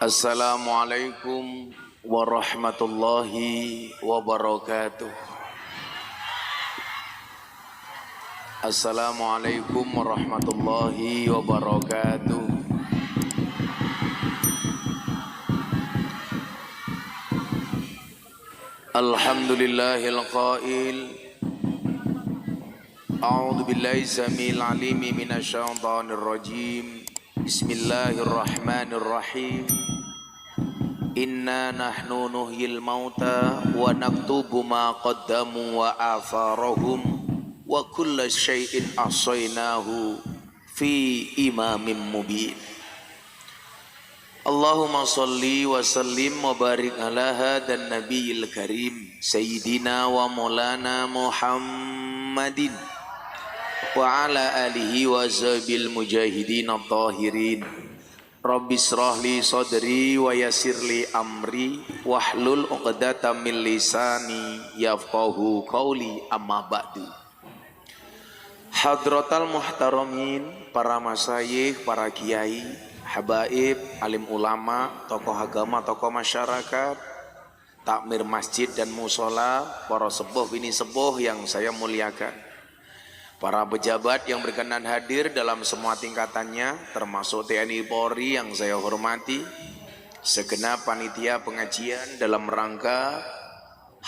Assalamualaikum warahmatullahi wabarakatuh. Assalamualaikum warahmatullahi wabarakatuh. Alhamdulillahil qail a'udzu billahi samil alimi minasyaitonir rajim. Bismillahirrahmanirrahim. Inna nahnu nuhyil mauta wa naktubu ma qaddamu wa atharahum wa kulla syai'in ahsaynahu fi imamin mubin. Allahumma salli wa sallim wa barik ala hadan nabiyil karim sayyidina wa maulana Muhammadin wa ala alihi wa sahbil mujahidin at-tahirin. Rabbi shrah li sadri wa yassir li amri wahlul 'uqdatam min lisani yafqahu qawli, amma ba'du. Hadratal muhtaramin, para masyayikh, para kiai, habaib, alim ulama, tokoh agama, tokoh masyarakat, takmir masjid dan musola, para sepuh bini sepuh yang saya muliakan, para pejabat yang berkenan hadir dalam semua tingkatannya, termasuk TNI Polri yang saya hormati, segenap panitia pengajian dalam rangka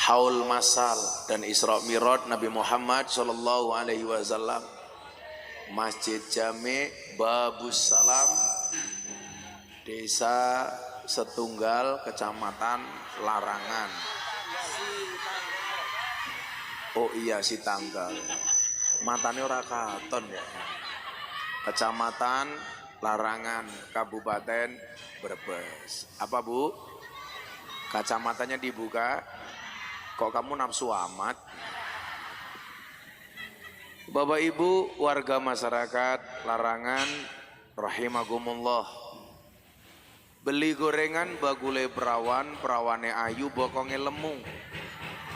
Haul Masal dan Isra Mi'raj Nabi Muhammad sallallahu alaihi wasallam, Masjid Jami' Babus Salam, Desa Setunggal, Kecamatan Larangan. Oh iya, Sitanggal. Matane ora katon ya. Kecamatan Larangan, Kabupaten Brebes. Apa Bu? Kacamatannya dibuka. Kok kamu nafsu amat? Bapak Ibu warga masyarakat Larangan rahimakumullah. Beli gorengan bagule perawan, perawane ayu bokonge lemu.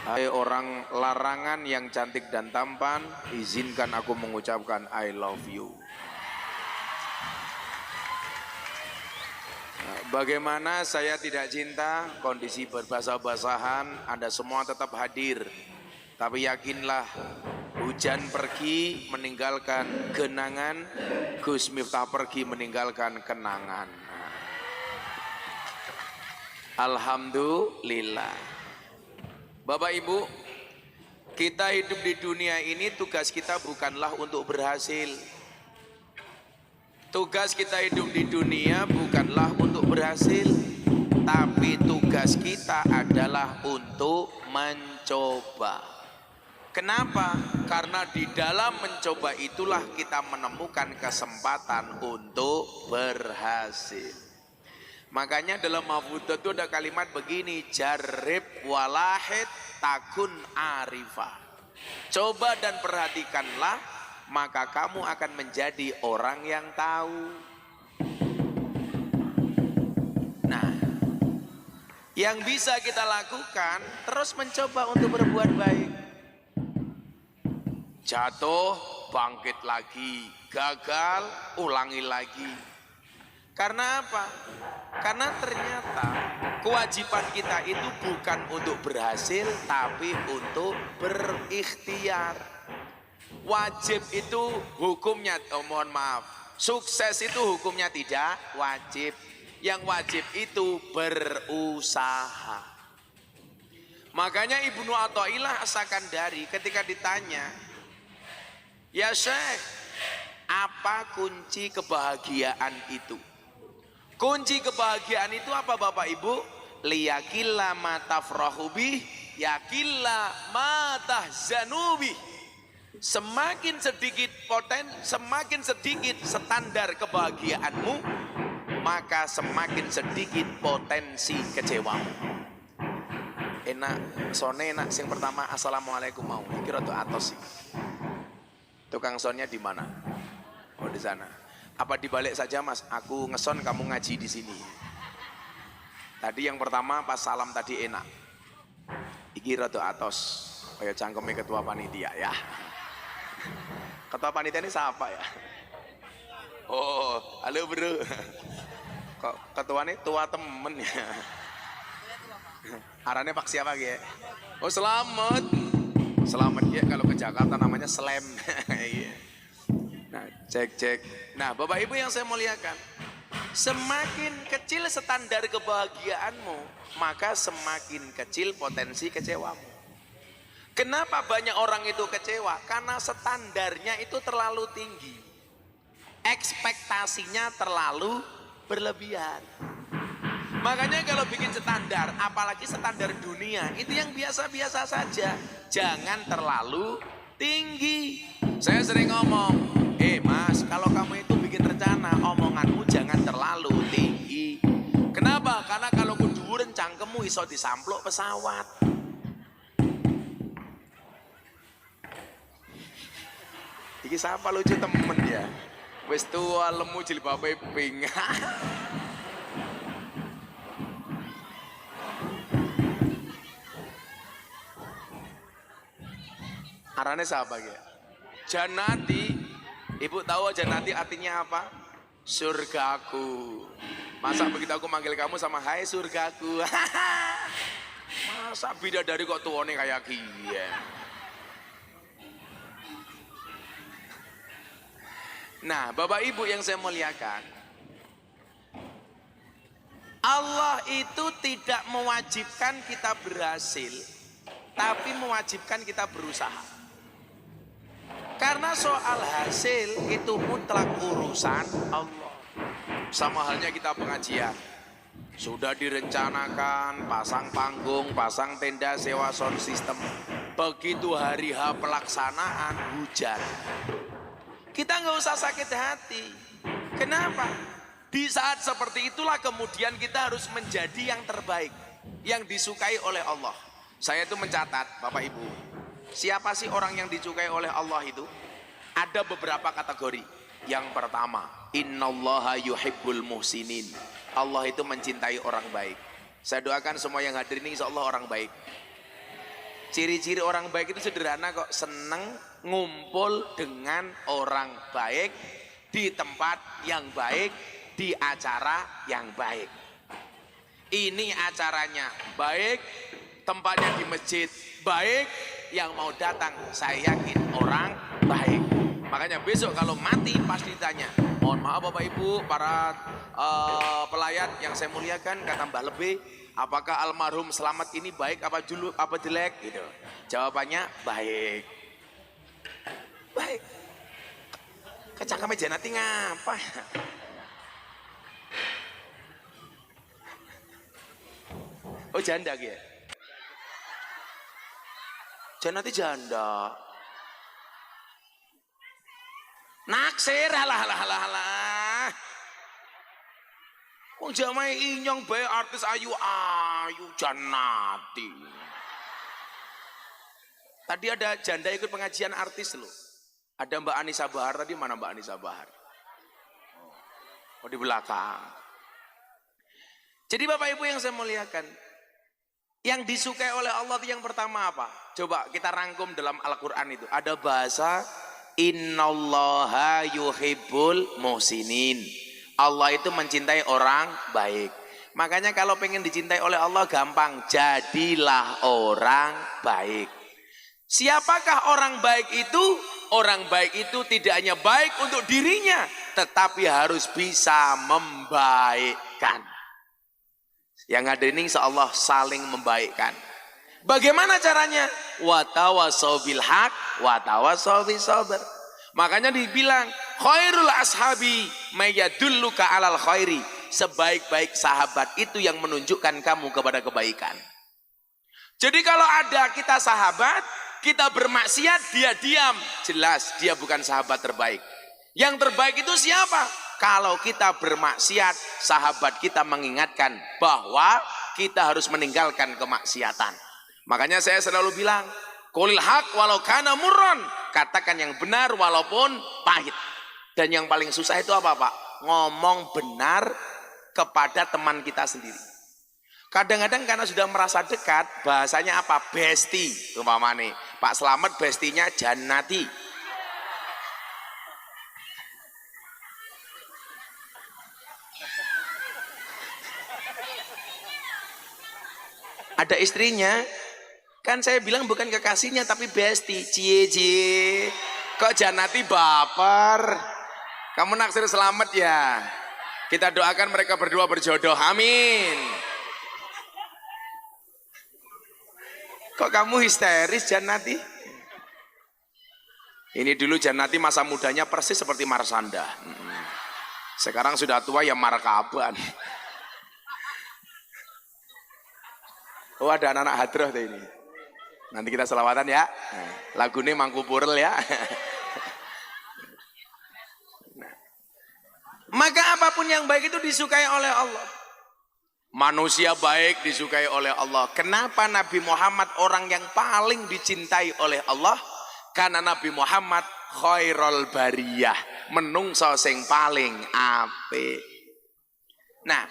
Hai orang Larangan yang cantik dan tampan, izinkan aku mengucapkan I love you. Bagaimana saya tidak cinta, kondisi berbasah-basahan, Anda semua tetap hadir. Tapi yakinlah, hujan pergi meninggalkan genangan, Gus Miftah pergi meninggalkan kenangan. Alhamdulillah. Bapak Ibu, kita hidup di dunia ini, tugas kita bukanlah untuk berhasil. Tugas kita hidup di dunia bukanlah untuk berhasil, tapi tugas kita adalah untuk mencoba. Kenapa? Karena di dalam mencoba itulah kita menemukan kesempatan untuk berhasil. Makanya dalam Mahfudz itu ada kalimat begini, jarib walahid takun arifah. Coba dan perhatikanlah, maka kamu akan menjadi orang yang tahu. Nah, yang bisa kita lakukan terus mencoba untuk berbuat baik. Jatuh, bangkit lagi, gagal, ulangi lagi. Karena apa? Karena ternyata kewajiban kita itu bukan untuk berhasil, tapi untuk berikhtiar. Wajib itu hukumnya, mohon maaf, sukses itu hukumnya tidak wajib. Yang wajib itu berusaha. Makanya Ibnu Athaillah As-Sakandari ketika ditanya, ya Syekh, apa kunci kebahagiaan itu? Kunci kebahagiaan itu apa Bapak Ibu? Liyakilla ma tafrahu bih, yakilla ma tahzanu bih. Semakin sedikit semakin sedikit standar kebahagiaanmu, maka semakin sedikit potensi kecewamu. Enak, sone enak. Sing pertama assalamualaikum mau. Kira tuh atos sih. Tukang sonnya di mana? Oh di sana. Apa dibalik saja Mas? Aku ngeson, kamu ngaji di sini. Tadi yang pertama pas salam tadi enak. Iki rada atos. Kayak cangkeme ketua panitia ya. Ketua panitia ini siapa ya? Oh, halo bro. Kok ketuanya tua temen ya. Arane Pak siapa ya? Oh selamat. Selamat ya kalau ke Jakarta namanya Slam. Iya. Nah cek. Nah Bapak Ibu yang saya muliakan. Semakin kecil standar kebahagiaanmu, maka semakin kecil potensi kecewamu. Kenapa banyak orang itu kecewa? Karena standarnya itu terlalu tinggi. Ekspektasinya terlalu berlebihan. Makanya kalau bikin standar, apalagi standar dunia, itu yang biasa-biasa saja. Jangan terlalu tinggi. Saya sering ngomong, mas, kalau kamu itu bikin rencana, omonganmu jangan terlalu tinggi. Kenapa? Karena kalau kuduren cangkemmu iso disampluk pesawat. Iki siapa lucu temen ya? Wis tua lemu jilbabe pink. Arane siapa ya? Janati. Ibu tahu janati artinya apa? Surgaku. Masa begitu aku manggil kamu sama hai surgaku. Masa bidadari kok tuane kayak gini. Nah, Bapak Ibu yang saya muliakan, Allah itu tidak mewajibkan kita berhasil, tapi mewajibkan kita berusaha. Karena soal hasil itu mutlak urusan Allah. Sama halnya kita pengajian. Sudah direncanakan, pasang panggung, pasang tenda, sewa sound system. Begitu hari H pelaksanaan, hujan. Kita nggak usah sakit hati. Kenapa? Di saat seperti itulah kemudian kita harus menjadi yang terbaik, yang disukai oleh Allah. Saya itu mencatat, Bapak Ibu, siapa sih orang yang disukai oleh Allah itu? Ada beberapa kategori. Yang pertama, innallaha yuhibbul muhsinin. Allah itu mencintai orang baik. Saya doakan semua yang hadir ini insya Allah orang baik. Ciri-ciri orang baik itu sederhana kok, seneng ngumpul dengan orang baik di tempat yang baik, di acara yang baik. Ini acaranya baik, tempatnya di masjid baik, yang mau datang saya yakin orang baik. Makanya besok kalau mati pasti ditanya, mohon maaf Bapak Ibu para pelayan yang saya muliakan, kata Mbah Lebe, apakah almarhum Selamat ini baik apa juluk apa jelek gitu. Jawabannya baik. Baik. Kecangkeme Janati ngapa? Oh janda gitu. Janati janda. Naksir halah. Wong jamae inyong bae artis ayu Janati. Tadi ada janda ikut pengajian artis loh. Ada Mbak Anissa Bahar tadi, mana Mbak Anissa Bahar? Oh di belakang. Jadi Bapak Ibu yang saya muliakan, yang disukai oleh Allah itu yang pertama apa? Coba kita rangkum dalam Al-Quran itu. Ada bahasa innallaha yuhibbul muhsinin. Allah itu mencintai orang baik. Makanya kalau pengen dicintai oleh Allah gampang, jadilah orang baik. Siapakah orang baik itu? Orang baik itu tidak hanya baik untuk dirinya, tetapi harus bisa membaikkan. Yang ada ini insyaallah saling membaikkan. Bagaimana caranya? Wa tawassaw bil haq wa tawassaw bis sabr. Makanya dibilang khairul ashabi may yadulluka alal khairi. Sebaik-baik sahabat itu yang menunjukkan kamu kepada kebaikan. Jadi kalau ada kita sahabat, kita bermaksiat, dia diam, jelas dia bukan sahabat terbaik. Yang terbaik itu siapa? Kalau kita bermaksiat, sahabat kita mengingatkan bahwa kita harus meninggalkan kemaksiatan. Makanya saya selalu bilang, qulil haq walau kana murran, katakan yang benar walaupun pahit. Dan yang paling susah itu apa Pak? Ngomong benar kepada teman kita sendiri. Kadang-kadang karena sudah merasa dekat, bahasanya apa? Besti, umpamane. Pak Slamet bestinya Janati. Ada istrinya. Kan saya bilang bukan kekasihnya tapi besti. Cie. Kok Janati baper? Kamu naksir selamat ya? Kita doakan mereka berdua berjodoh. Amin. Kok kamu histeris Janati? Ini dulu Janati masa mudanya persis seperti Marsanda. Sekarang sudah tua ya markaban. Oh ada anak-anak hadroh tuh ini. Nanti kita selawatan ya. Lagunya Mangkupurel ya. Maka apapun yang baik itu disukai oleh Allah. Manusia baik disukai oleh Allah. Kenapa Nabi Muhammad orang yang paling dicintai oleh Allah? Karena Nabi Muhammad khairul bariyah, menungso sing paling apik. Nah,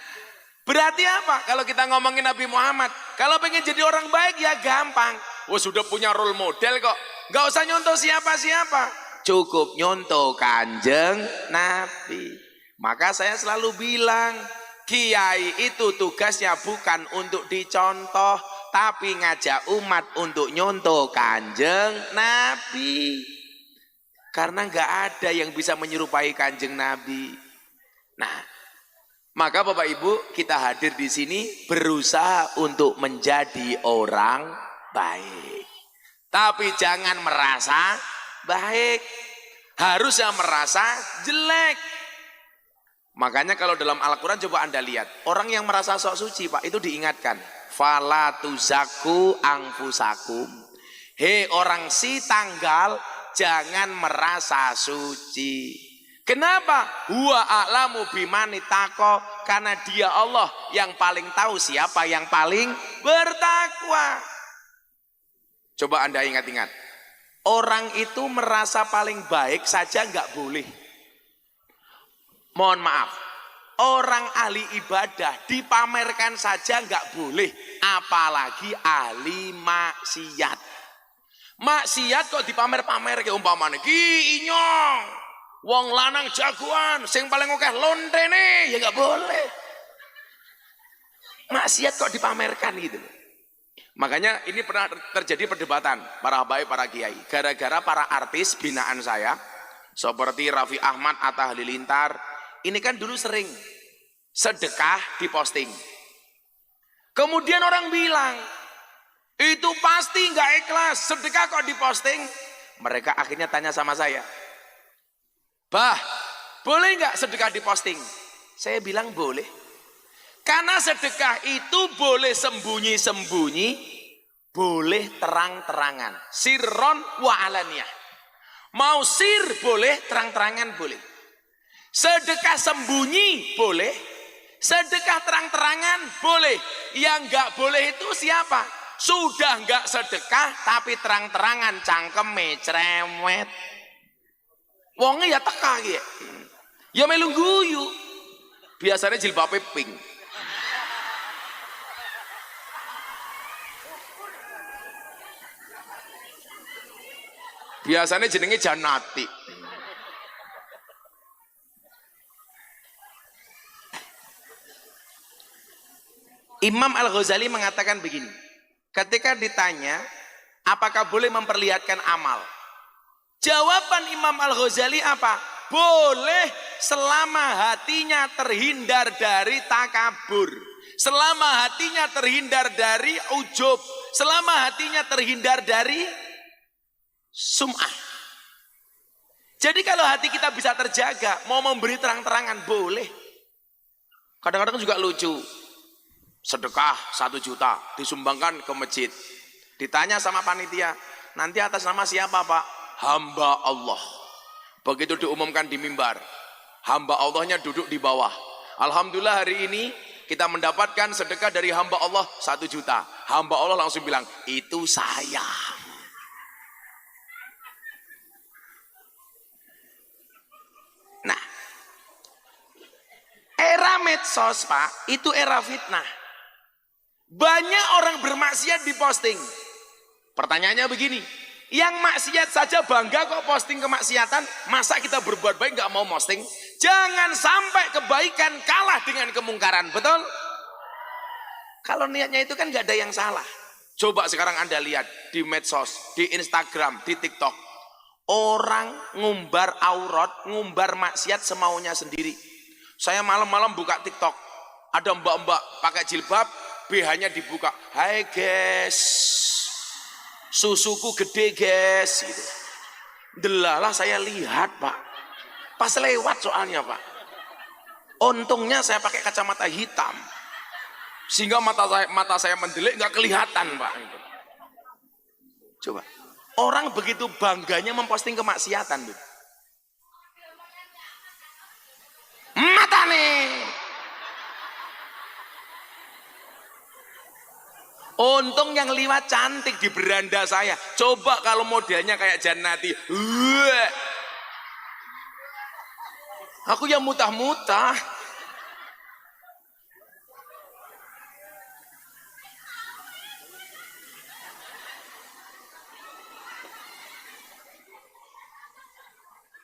berarti apa kalau kita ngomongin Nabi Muhammad? Kalau pengen jadi orang baik ya gampang. Wah sudah punya role model kok. Gak usah nyontoh siapa-siapa. Cukup nyontoh Kanjeng Nabi. Maka saya selalu bilang, kiai itu tugasnya bukan untuk dicontoh, tapi ngajak umat untuk nyontoh Kanjeng Nabi. Karena nggak ada yang bisa menyerupai Kanjeng Nabi. Nah, maka Bapak Ibu kita hadir di sini berusaha untuk menjadi orang baik. Tapi jangan merasa baik. Harusnya merasa jelek. Makanya kalau dalam Al-Quran coba Anda lihat. Orang yang merasa sok suci Pak itu diingatkan. Fala tuzaku angfusakum. Hei orang si tanggal, jangan merasa suci. Kenapa? Huwa a'lamu bimani tako. Karena dia Allah yang paling tahu siapa yang paling bertakwa. Coba Anda ingat-ingat. Orang itu merasa paling baik saja nggak boleh. Mohon maaf. Orang ahli ibadah dipamerkan saja nggak boleh. Apalagi ahli maksiat. Maksiat kok dipamer-pamer ke umpamane. Ki inyong. Wong lanang jagoan. Sing paling akeh lontene. Ya nggak boleh. Maksiat kok dipamerkan gitu. Makanya ini pernah terjadi perdebatan para habaib, para kiai. Gara-gara para artis binaan saya, seperti Raffi Ahmad, Atta Halilintar, ini kan dulu sering sedekah diposting. Kemudian orang bilang, itu pasti nggak ikhlas, sedekah kok diposting. Mereka akhirnya tanya sama saya, Bah, boleh nggak sedekah diposting? Saya bilang boleh. Karena sedekah itu boleh sembunyi-sembunyi, boleh terang-terangan. Sirron wa alaniyah. Mau sir boleh, terang-terangan boleh. Sedekah sembunyi boleh, sedekah terang-terangan boleh. Yang nggak boleh itu siapa? Sudah nggak sedekah tapi terang-terangan cangkeme cerewet. Wongnya ya teka gitu. Ya melu guyu. Biasanya jilbabnya pink. Biasanya jenenge Janati. Imam Al-Ghazali mengatakan begini. Ketika ditanya, apakah boleh memperlihatkan amal? Jawaban Imam Al-Ghazali apa? Boleh selama hatinya terhindar dari takabur. Selama hatinya terhindar dari ujub. Selama hatinya terhindar dari sum'ah. Jadi kalau hati kita bisa terjaga, mau memberi terang-terangan boleh. Kadang-kadang juga lucu. Sedekah 1 juta disumbangkan ke masjid. Ditanya sama panitia, nanti atas nama siapa Pak? Hamba Allah. Begitu diumumkan di mimbar, hamba Allahnya duduk di bawah. Alhamdulillah hari ini kita mendapatkan sedekah dari hamba Allah 1 juta. Hamba Allah langsung bilang, itu saya. Nah, era medsos Pak, itu era fitnah. Banyak orang bermaksiat diposting. Pertanyaannya begini, yang maksiat saja bangga kok posting kemaksiatan, masa kita berbuat baik nggak mau posting? Jangan sampai kebaikan kalah dengan kemungkaran, betul? Kalau niatnya itu kan nggak ada yang salah. Coba sekarang Anda lihat di medsos, di Instagram, di TikTok. Orang ngumbar aurat, ngumbar maksiat semaunya sendiri. Saya malam-malam buka TikTok. Ada mbak-mbak pakai jilbab, BH-nya dibuka. Hai guys, susuku gede guys. Gitu. Delalah saya lihat Pak. Pas lewat soalnya Pak. Untungnya saya pakai kacamata hitam. Sehingga mata saya mendelik nggak kelihatan Pak. Coba. Orang begitu bangganya memposting kemaksiatan. Mata nih. Untung yang liwat cantik di beranda saya. Coba kalau modelnya kayak Jannati. Aku yang mutah-mutah.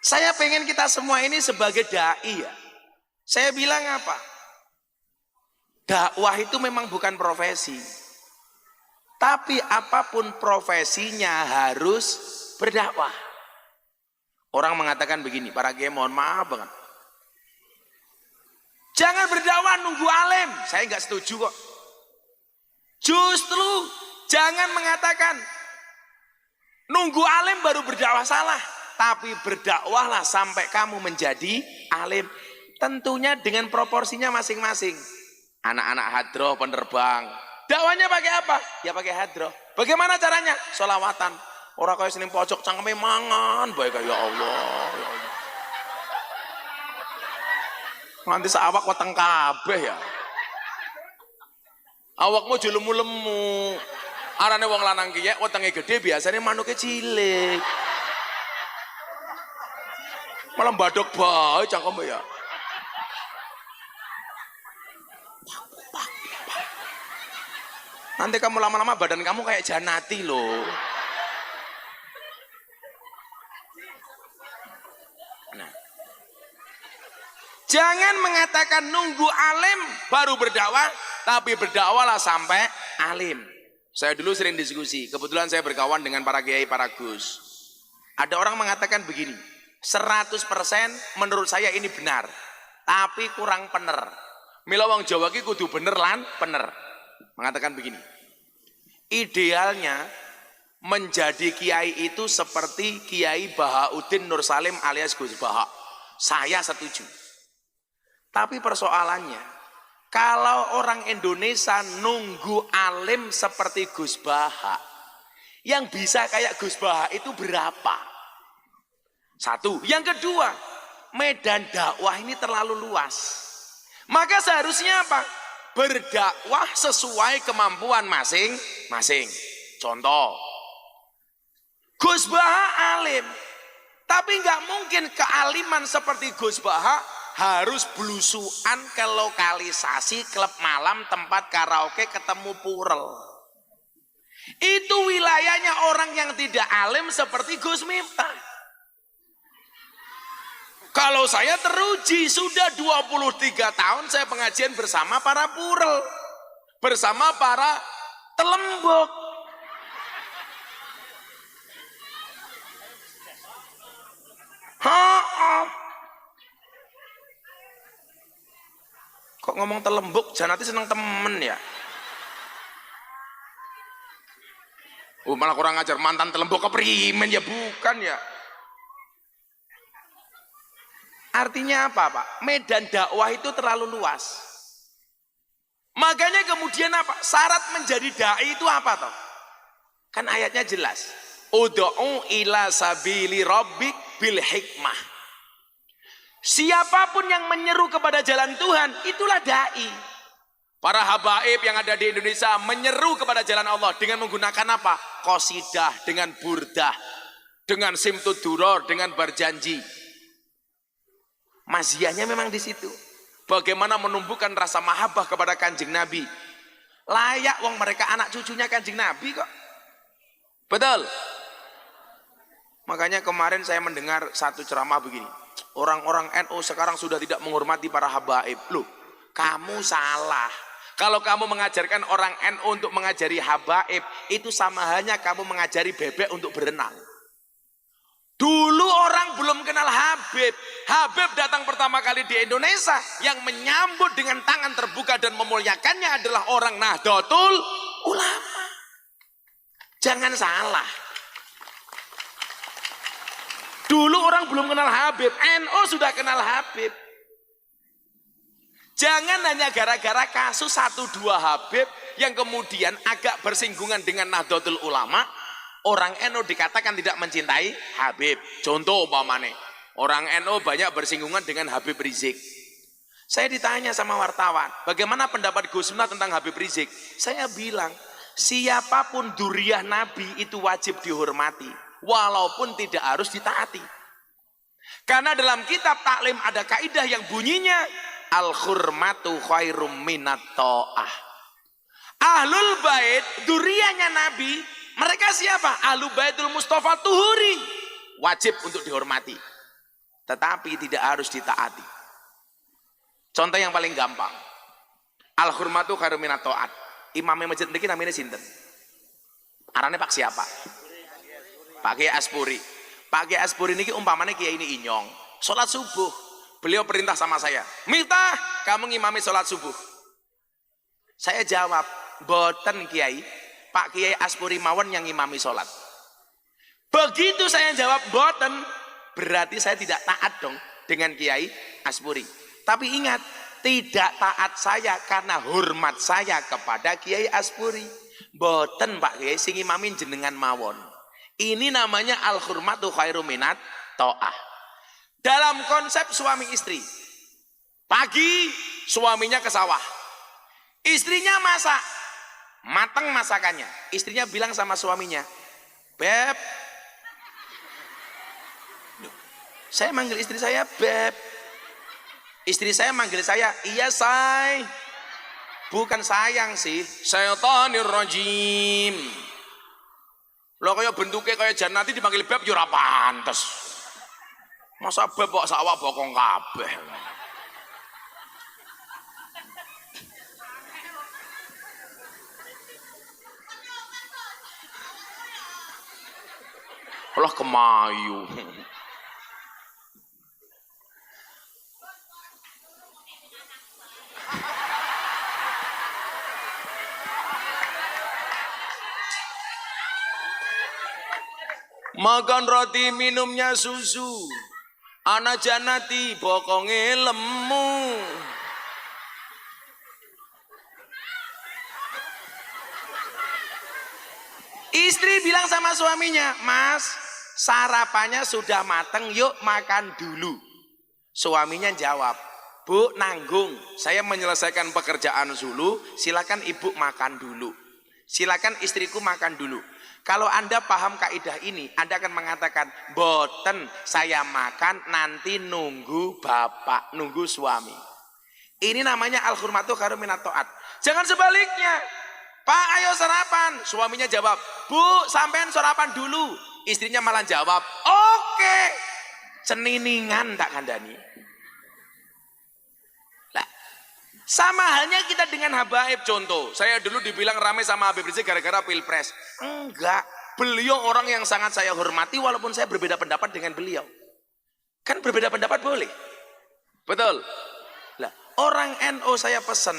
Saya pengen kita semua ini sebagai dai ya. Saya bilang apa? Dakwah itu memang bukan profesi. Tapi apapun profesinya harus berdakwah. Orang mengatakan begini, para kiai mohon maaf banget. Jangan berdakwah nunggu alim. Saya nggak setuju kok. Justru jangan mengatakan nunggu alim baru berdakwah, salah. Tapi berdakwahlah sampai kamu menjadi alim. Tentunya dengan proporsinya masing-masing. Anak-anak hadroh penerbang. Dakwahnya pakai apa? Ya pakai hadroh. Bagaimana caranya? Sholawatan. Orang kaya sini pojok cangkeme mangan. Baik ya Allah. Ya Allah. Nanti seawak weteng kabeh ya. Awakmu julemu-lemu. Arane wong lanang kiyek wetenge gede biasanya manuke cilik. Malah badok bae cangkeme ya. Nanti kamu lama-lama badan kamu kayak Jannati loh. Nah. Jangan mengatakan nunggu alim baru berdakwah, tapi berdakwahlah sampai alim. Saya dulu sering diskusi, kebetulan saya berkawan dengan para kiai, para gus. Ada orang mengatakan begini, 100% menurut saya ini benar, tapi kurang bener. Mila wong Jawa ki kudu bener lan bener. Mengatakan begini, idealnya menjadi kiai itu seperti Kiai Bahauddin Nur Salim alias Gus Baha. Saya setuju. Tapi persoalannya, kalau orang Indonesia nunggu alim seperti Gus Baha, yang bisa kayak Gus Baha itu berapa? Satu. Yang kedua, medan dakwah ini terlalu luas. Maka seharusnya apa? Berdakwah sesuai kemampuan masing-masing. Contoh, Gus Baha alim, tapi nggak mungkin kealiman seperti Gus Baha harus belusuan ke lokalisasi klub malam, tempat karaoke, ketemu purel. Itu wilayahnya orang yang tidak alim seperti Gus Miftah. Kalau saya teruji, sudah 23 tahun saya pengajian bersama para purel, bersama para telembok. Kok ngomong telembok, Jannati seneng temen ya? Malah kurang ajar, mantan telembok keprimen ya, bukan ya? Artinya apa Pak? Medan dakwah itu terlalu luas. Makanya kemudian apa? Syarat menjadi dai itu apa toh? Kan ayatnya jelas. Ud'u ila sabili rabbik bil hikmah. Siapapun yang menyeru kepada jalan Tuhan, itulah dai. Para habaib yang ada di Indonesia menyeru kepada jalan Allah dengan menggunakan apa? Qasidah, dengan burdah, dengan simtud duror, dengan berjanji. Maziahnya memang di situ. Bagaimana menumbuhkan rasa mahabbah kepada Kanjeng Nabi. Layak wong mereka anak cucunya Kanjeng Nabi kok. Betul. Makanya kemarin saya mendengar satu ceramah begini. Orang-orang NU sekarang sudah tidak menghormati para habaib. Loh, kamu salah. Kalau kamu mengajarkan orang NU untuk mengajari habaib, itu sama halnya kamu mengajari bebek untuk berenang. Dulu orang belum kenal Habib. Habib datang pertama kali di Indonesia. Yang menyambut dengan tangan terbuka dan memuliakannya adalah orang Nahdlatul Ulama. Jangan salah. Dulu orang belum kenal Habib. NU sudah kenal Habib. Jangan hanya gara-gara kasus 1-2 Habib yang kemudian agak bersinggungan dengan Nahdlatul Ulama, orang NU dikatakan tidak mencintai Habib. Contoh umpamane, orang NU banyak bersinggungan dengan Habib Rizik. Saya ditanya sama wartawan, bagaimana pendapat Gus Miftah tentang Habib Rizik? Saya bilang, siapapun dzurriyyah Nabi itu wajib dihormati, walaupun tidak harus ditaati. Karena dalam kitab taklim ada kaidah yang bunyinya al-hurmatu khairum minat ta'ah. Ahlul bait, dzurriyyahnya Nabi, mereka siapa? Ahlul baitul Mustafa Tuhuri. Wajib untuk dihormati. Tetapi tidak harus ditaati. Contoh yang paling gampang. Al-hurmatu khairum minat ta'at. Imam masjid niki namanya sinten? Arane Pak siapa? Pak Kiai Aspuri. Pak Kiai Aspuri niki umpamanya Kiai ini Inyong. Salat subuh. Beliau perintah sama saya, Miftah, kamu ngimami sholat subuh. Saya jawab, boten Kiai, Pak Kiai Aspuri mawon yang ngimami sholat. Begitu saya jawab boten, berarti saya tidak taat dong dengan Kiai Aspuri. Tapi ingat, tidak taat saya karena hormat saya kepada Kiai Aspuri. Boten Pak Kiai sing ngimamin jenengan mawon. Ini namanya al-hurmatu khairu minat ta'ah. Dalam konsep suami istri, pagi suaminya ke sawah, istrinya masak, matang masakannya. Istrinya bilang sama suaminya, Beb, saya manggil istri saya Beb. Istri saya manggil saya, iya say. Bukan sayang sih, syaitonir rajim. Lo kayak bentuknya kayak Janati dipanggil Beb, ya ora pantes. Masa beb kok sawah bokong kabeh. Allah kemayu. Makan roti, minumnya susu. Anak Janati bokonge lemu. Istri bilang sama suaminya, Mas, sarapannya sudah mateng, yuk makan dulu. Suaminya jawab, Bu, nanggung, saya menyelesaikan pekerjaan dulu, silakan ibu makan dulu. Silakan istriku makan dulu. Kalau Anda paham kaidah ini, Anda akan mengatakan, boten saya makan nanti nunggu bapak, nunggu suami. Ini namanya al-hurmatu khairum minat ta'at. Jangan sebaliknya. Pak, ayo sarapan. Suaminya jawab, Bu, sampean sarapan dulu. Istrinya malah jawab, oke. Ceniningan tak kandani. Lah, sama halnya kita dengan habaib. Contoh, saya dulu dibilang rame sama Habib Rizik gara-gara pilpres. Enggak, beliau orang yang sangat saya hormati walaupun saya berbeda pendapat dengan beliau. Kan berbeda pendapat boleh. Betul. Lah, orang NU saya pesan,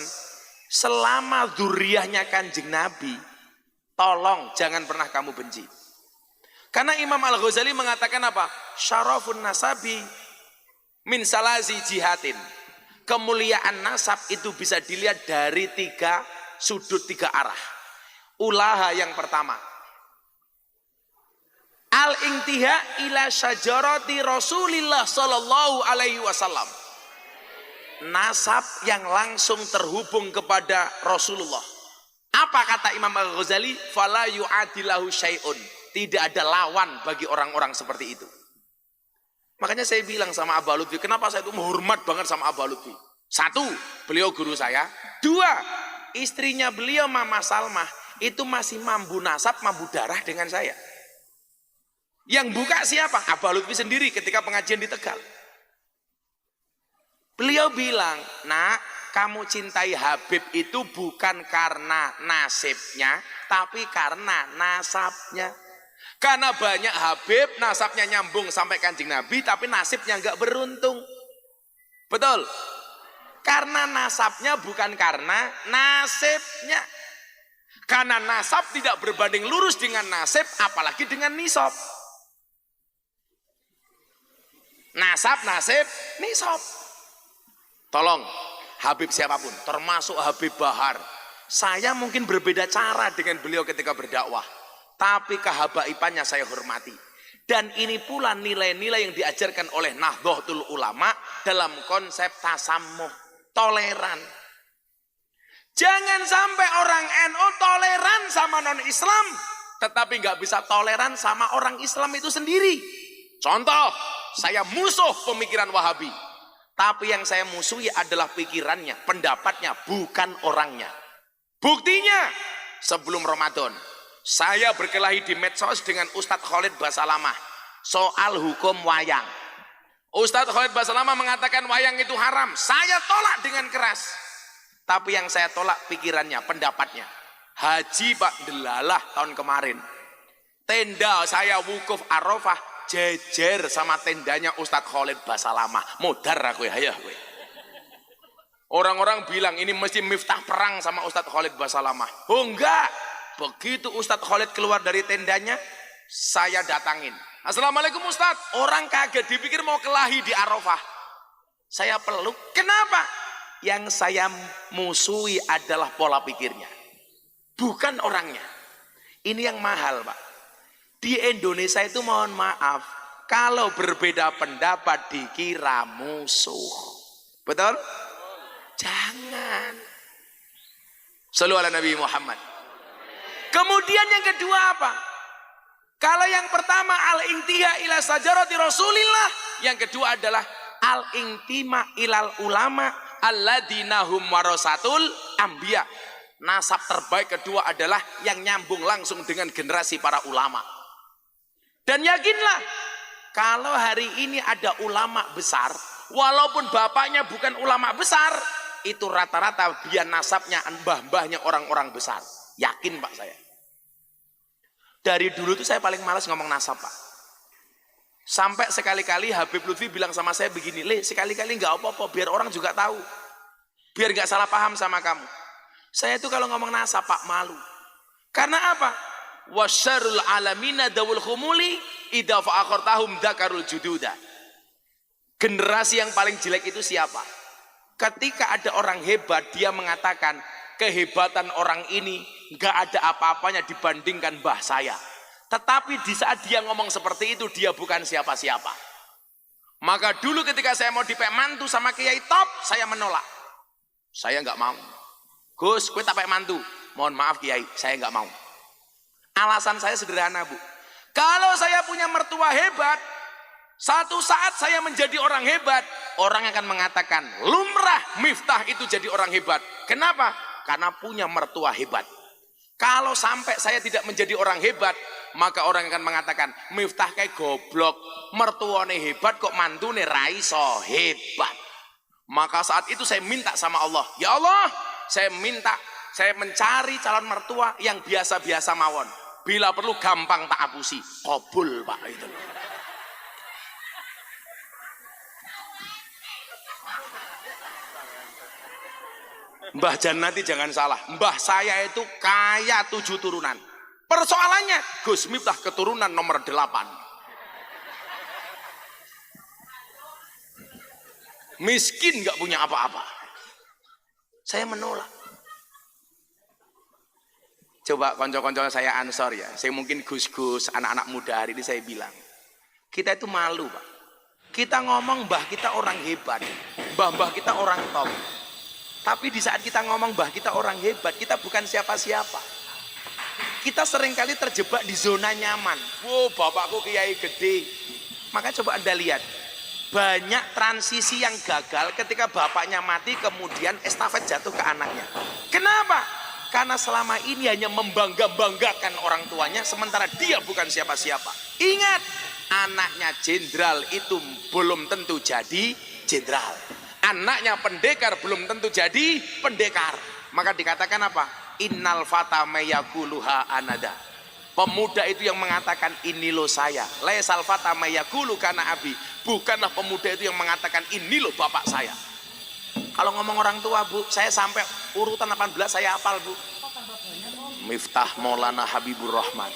selama dzurriyyahnya Kanjeng Nabi, tolong jangan pernah kamu benci. Karena Imam Al-Ghazali mengatakan apa? Syarafun nasabi min salazi jihatin. Kemuliaan nasab itu bisa dilihat dari 3 sudut, 3 arah. Ulaha yang pertama, al-intiha ila syajarati Rasulillah sallallahu alaihi wasallam. Nasab yang langsung terhubung kepada Rasulullah. Apa kata Imam Al-Ghazali? Fala yu'adilahu syai'un. Tidak ada lawan bagi orang-orang seperti itu. Makanya saya bilang sama Abah Lutfi, kenapa saya itu menghormat banget sama Abah Lutfi? 1, beliau guru saya. 2, istrinya beliau Mama Salmah itu masih mampu nasab, mampu darah dengan saya. Yang buka siapa? Abah Lutfi sendiri ketika pengajian di Tegal. Beliau bilang, Nak, kamu cintai Habib itu bukan karena nasibnya, tapi karena nasabnya. Karena banyak Habib nasabnya nyambung sampai Kanjeng Nabi, tapi nasibnya nggak beruntung. Betul? Karena nasabnya bukan karena nasibnya. Karena nasab tidak berbanding lurus dengan nasib, apalagi dengan nisab. Nasab, nasib, nisab. Tolong, Habib siapapun, termasuk Habib Bahar, saya mungkin berbeda cara dengan beliau ketika berdakwah, tapi kehabaibannya saya hormati. Dan ini pula nilai-nilai yang diajarkan oleh Nahdlatul Ulama dalam konsep tasamuh, toleran. Jangan sampai orang NU toleran sama non-Islam, tetapi nggak bisa toleran sama orang Islam itu sendiri. Contoh, saya musuh pemikiran Wahabi. Tapi yang saya musuhi adalah pikirannya, pendapatnya, bukan orangnya. Buktinya, sebelum Ramadan, saya berkelahi di medsos dengan Ustadz Khalid Basalamah soal hukum wayang. Ustadz Khalid Basalamah mengatakan wayang itu haram. Saya tolak dengan keras. Tapi yang saya tolak pikirannya, pendapatnya. Haji Pak Delalah tahun kemarin, tenda saya wukuf Arafah jejer sama tendanya Ustadz Khalid Basalamah. Modar aku ya gue. Orang-orang bilang ini mesti miftah perang sama Ustadz Khalid Basalamah. Oh enggak. Begitu Ustadz Khalid keluar dari tendanya, saya datangin. Assalamualaikum Ustadz. Orang kaget, dipikir mau kelahi di Arafah. Saya peluk. Kenapa? Yang saya musuhi adalah pola pikirnya, bukan orangnya. Ini yang mahal, Pak. Di Indonesia itu mohon maaf, kalau berbeda pendapat dikira musuh. Betul? Jangan. Shallu ala Nabi Muhammad. Kemudian yang kedua apa? Kalau yang pertama al-intiha ila sajarati Rasulillah, yang kedua adalah al-intima ilal ulama alladzina hum warasatul anbiya. Nasab terbaik kedua adalah yang nyambung langsung dengan generasi para ulama. Dan yakinlah, kalau hari ini ada ulama besar, walaupun bapaknya bukan ulama besar, itu rata-rata dia nasabnya mbah-mbahnya orang-orang besar. Yakin Pak saya. Dari dulu tuh saya paling malas ngomong nasab Pak. Sampai sekali-kali Habib Lutfi bilang sama saya begini, Le, sekali-kali nggak apa-apa, biar orang juga tahu. Biar nggak salah paham sama kamu. Saya tuh kalau ngomong nasab Pak malu. Karena apa? Wasyarul alamina dawul khumuli idza fa'akhartahum dzakarul jududa. Generasi yang paling jelek itu siapa? Ketika ada orang hebat, dia mengatakan kehebatan orang ini nggak ada apa-apanya dibandingkan mbah saya. Tetapi di saat dia ngomong seperti itu, dia bukan siapa-siapa. Maka dulu ketika saya mau dipek mantu sama Kiai top, saya menolak. Saya nggak mau. Gus, gue tak pek mantu. Mohon maaf Kiai, saya nggak mau. Alasan saya sederhana Bu. Kalau saya punya mertua hebat, satu saat saya menjadi orang hebat, orang akan mengatakan lumrah Miftah itu jadi orang hebat. Kenapa? Karena punya mertua hebat. Kalau sampai saya tidak menjadi orang hebat, maka orang akan mengatakan Miftah kayak goblok, mertuane hebat kok mantune ra iso hebat. Maka saat itu saya minta sama Allah, ya Allah, saya mencari calon mertua yang biasa-biasa mawon. Bila perlu gampang tak apusi, kabul Pak itu. Mbah Janati jangan salah, mbah saya itu kaya 7 turunan. Persoalannya Gus Miftah keturunan nomor 8. Miskin gak punya apa-apa. Saya menolak. Coba konco-konco saya Ansor ya, saya mungkin gus-gus anak-anak muda hari ini saya bilang, kita itu malu Pak. Kita ngomong mbah kita orang hebat, mbah-mbah kita orang top. Tapi di saat kita ngomong mbah kita orang hebat, kita bukan siapa-siapa. Kita seringkali terjebak di zona nyaman. Wow, bapakku kiai gede. Maka coba Anda lihat, banyak transisi yang gagal ketika bapaknya mati kemudian estafet jatuh ke anaknya. Kenapa? Karena selama ini hanya membangga-banggakan orang tuanya sementara dia bukan siapa-siapa. Ingat, anaknya jenderal itu belum tentu jadi jenderal. Anaknya pendekar belum tentu jadi pendekar. Maka dikatakan apa? Innal fata mayakuluha anada. Pemuda itu yang mengatakan ini loh saya. Laisal fata mayakulu kana abi. Bukanlah pemuda itu yang mengatakan ini loh bapak saya. Kalau ngomong orang tua, Bu, saya sampai urutan 18 saya hafal, Bu. Miftah Maulana Habibur Rahman,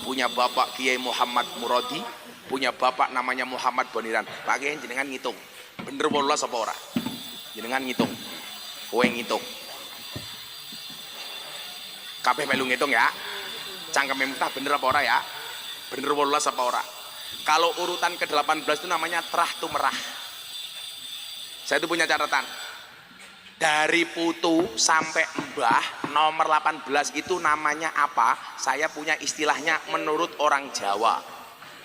punya bapak Kiai Muhammad Muradi, punya bapak namanya Muhammad Boniran. Pak Kiai jenengan ngitung, bener 18 apa ora? Jenengan ngitung, kowe ngitung. Kabeh melu ngitung ya. Cangkeme Miftah bener apa ora ya? Bener 18 apa ora? Kalau urutan ke-18 itu namanya terah tumerah. Saya itu punya catatan. Dari putu sampai mbah nomor 18 itu namanya apa? Saya punya istilahnya menurut orang Jawa.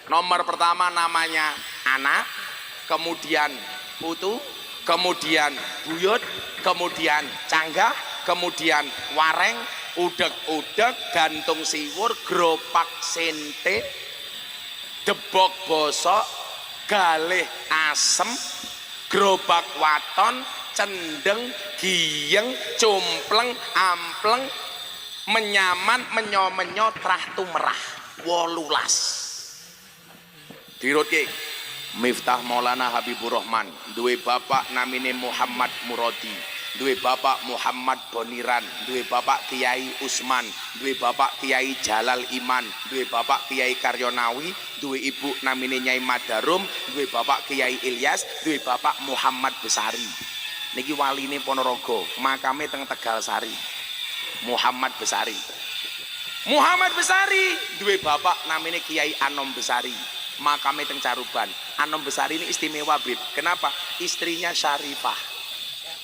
Nomor pertama namanya anak, kemudian putu, kemudian buyut, kemudian canggah, kemudian wareng, udek-udek, gantung siwur, geropak sente, debok bosok, galih asem, gerobak waton, cendeng, giyeng, cumpleng, ampleng, menyaman, menyo-menyo, trah tumerah, 18. Dirutke Miftah Maulana Habibur Rahman, duwe bapak namine Muhammad Muradi, duwe bapak Muhammad Boniran, duwe bapak Kiai Usman, duwe bapak Kiai Jalal Iman, duwe bapak Kiai Karyonawi, duwe ibu namine Nyai Madarum, duwe bapak Kiai Ilyas, duwe bapak Muhammad Besari. Niki waline Ponorogo, makame teng Tegal Sari. Muhammad Besari. Muhammad Besari duwe bapak namine Kiai Anom Besari, makame teng Caruban. Anom Besari ini istimewa, Bib. Kenapa? Istrinya Syarifah.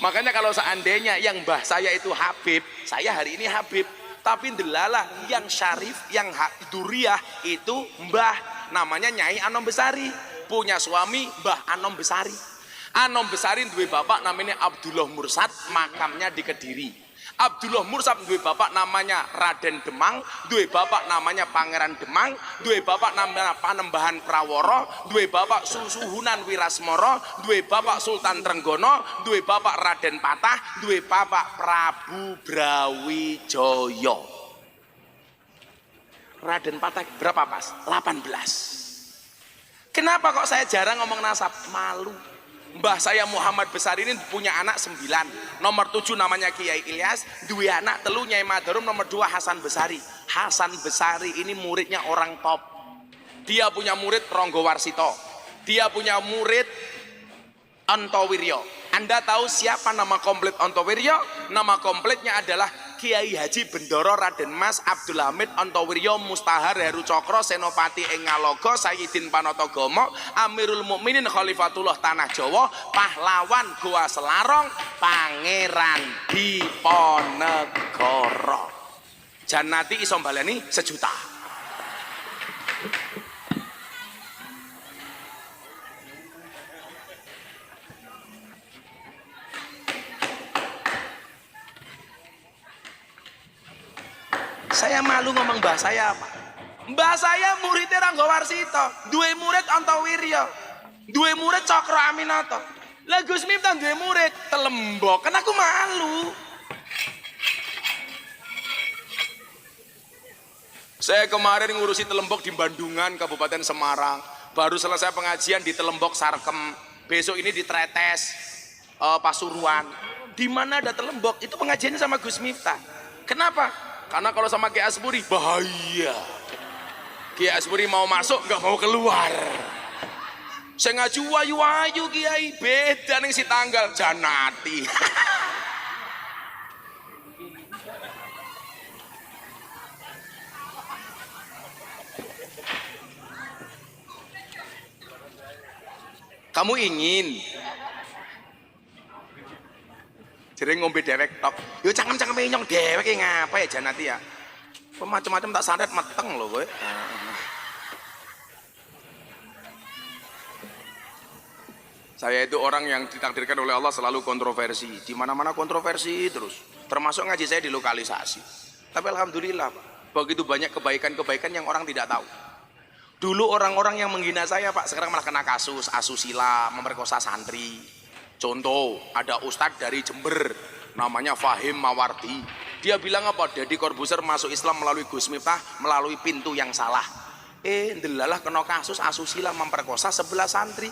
Makanya kalau seandainya yang mbah saya itu Habib, saya hari ini Habib. Tapi delala yang Syarif, yang Duriah itu mbah namanya Nyai Anom Besari. Punya suami Mbah Anom Besari. Anom Besari duwe bapak namanya Abdullah Mursad, makamnya di Kediri. Abdullah Mursad duwe bapak namanya Raden Demang, duwe bapak namanya Pangeran Demang, duwe bapak namanya Panembahan Praworo, duwe bapak Susuhunan Wirasmoro, duwe bapak Sultan Trenggono, duwe bapak Raden Patah, duwe bapak Prabu Brawijaya. Raden Patah berapa pas? 18. Kenapa kok saya jarang ngomong nasab? Malu. Mbah saya Muhammad Besari ini punya anak 9. Nomor 7 namanya Kiai Ilyas, dua anak, telu Nyai Madarum, nomor 2 Hasan Besari. Hasan Besari ini muridnya orang top. Dia punya murid Ronggo Warsito. Dia punya murid Antowiryo. Anda tahu siapa nama komplit Antowiryo? Nama komplitnya adalah Kiai Haji Bendoro Raden Mas Abdul Hamid Antowiryo Mustahar Heru Cokro Senopati ing Ngaloga Sayyidin Panatagomo Amirul Mukminin Khalifatullah Tanah Jawa Pahlawan Goa Selarong Pangeran Diponegoro. Janati iso baleni 1 juta. Saya malu ngomong mbah saya apa? Mbah saya muridnya Rangga Warsito, duwe murid Antowiryo, duwe murid Cokro Aminoto. Lah Gus Miftah duwe murid Telembok, kan aku malu. Saya kemarin ngurusi Telembok di Bandungan, Kabupaten Semarang. Baru selesai pengajian di Telembok Sarkem. Besok ini di Tretes, Pasuruan. Di mana ada Telembok, itu pengajiannya sama Gus Miftah. Kenapa? Karena kalau sama Kiai Asburi bahaya. Kiai Asburi mau masuk nggak mau keluar. Saya ngaju wayu-wayu Kiai, beda nih si tanggal Janati. Kamu ingin jadi ngombe dewek tok. Yo cangkem-cangkem nyong dewek ngapa ya Janati ya? Macam-macam tak santet meteng loh kowe. Saya itu orang yang ditakdirkan oleh Allah selalu kontroversi. Di mana-mana kontroversi terus. Termasuk ngaji saya di lokalisasi. Tapi alhamdulillah, Pak, begitu banyak kebaikan-kebaikan yang orang tidak tahu. Dulu orang-orang yang menghina saya, Pak, sekarang malah kena kasus asusila, memperkosa santri. Contoh, ada ustadz dari Jember, namanya Fahim Mawardi. Dia bilang apa? Deddy Corbuzier masuk Islam melalui Gus Miftah, melalui pintu yang salah. Ndelalah kena kasus asusila memperkosa 11 santri.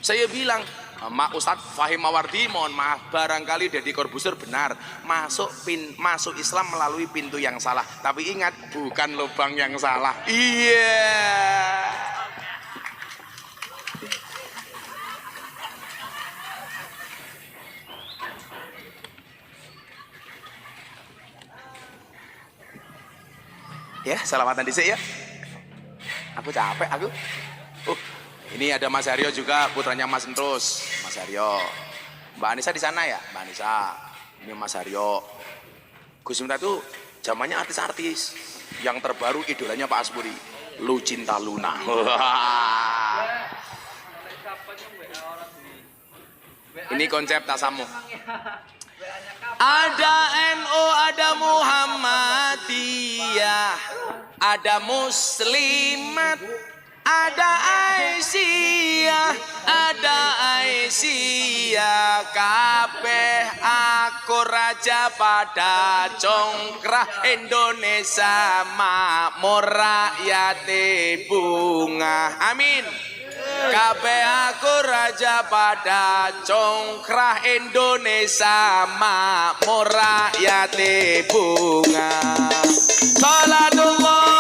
Saya bilang, Ustadz Fahim Mawardi, mohon maaf, barangkali Deddy Corbuzier benar masuk Islam melalui pintu yang salah. Tapi ingat, bukan lubang yang salah. Iya. Ya, selamatan dhisik ya. Aku capek aku. Ini ada Mas Haryo juga, putranya Mas Entrus. Mas Haryo. Mbak Anissa di sana ya? Mbak Anissa. Ini Mas Haryo. Gus Miftah itu zamannya artis-artis. Yang terbaru idolanya Pak Aspuri. Lu Cinta Luna. Ini konsep tasamu. Ada NU, ada Muhammadiyah, ada Muslimat, ada Aisyah, kabeh aku raja pada congkrah Indonesia makmur rakyate bunga. Amin. Kabeh aku raja pada congkrah Indonesia makmur rakyate bunga. Salatullah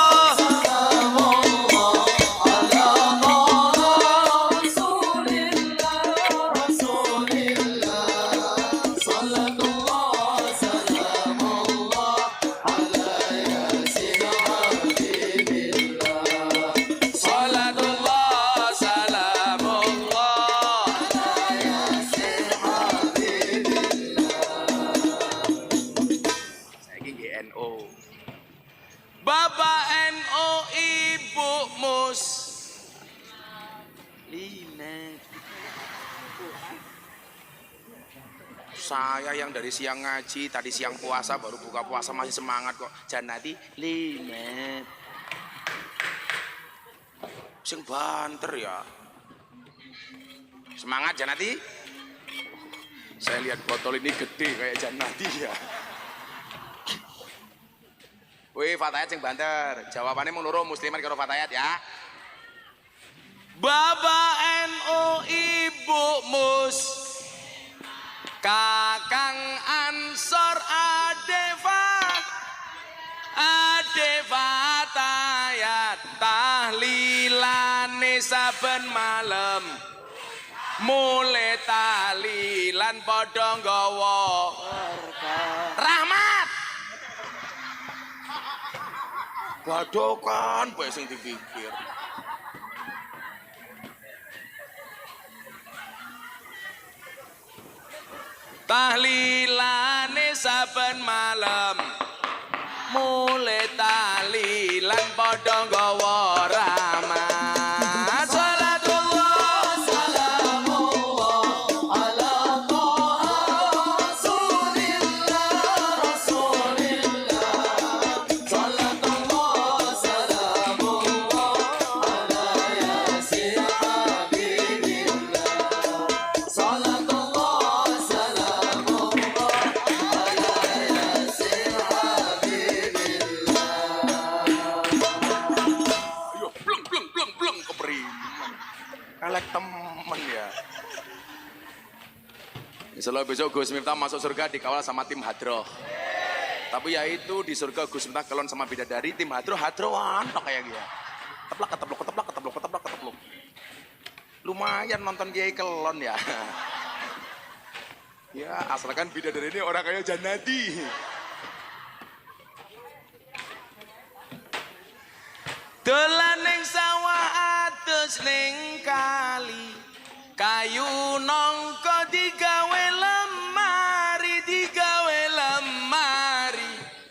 Bapak NU, Ibu Muslimat. Saya yang dari siang ngaji, tadi siang puasa, baru buka puasa masih semangat kok. Janati limet. Sing banter ya. Semangat Janati. Saya lihat botol ini gede kayak Janati ya. Wih, Fatayat sing banter. Jawabannya menurut Muslimat karo Fatayat ya. Bapak NU, Ibu Mus, Kakang Ansor, Ade Fatayat, tahlilane saben malam. Mulai tahlilan padha nggawa rahmat. Badokan bae sing dipikir. Tahlilane saben malam. Mulai tahlilan padha nggawa rahmat. Temen ya. Insyaallah besok Gus Miftah masuk surga dikawal sama tim hadroh. Tapi ya itu di surga Gus Miftah kelon sama bidadari, tim hadrohan kayak gitu. Keteplak. Lumayan nonton Kiai kelon ya. Ya asalkan bidadari ini orang kayak Janati. Dolan ning sawah atus ning kali, kayu nongko digawe lemari,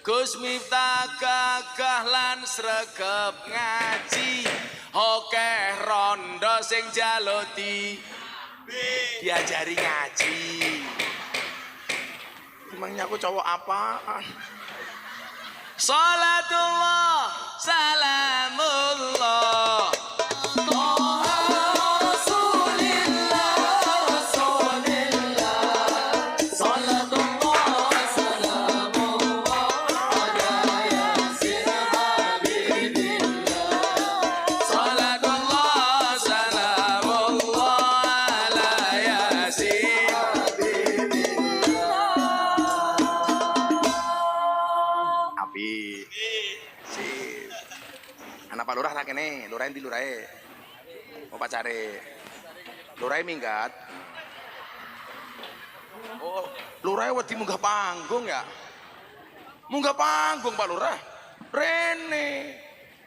Gus Miftah gagah lan sregep ngaji, okeh rondo sing jaluti diajari ngaji. Emangnya aku cowok apaan? Salatullah, salamullah. Lurah ra kene, lurah endi lurahe? Mau pacare. Lurahe minggat. Oh, lurahe wedi munggah panggung ya. Munggah panggung Pak Lurah. Rene.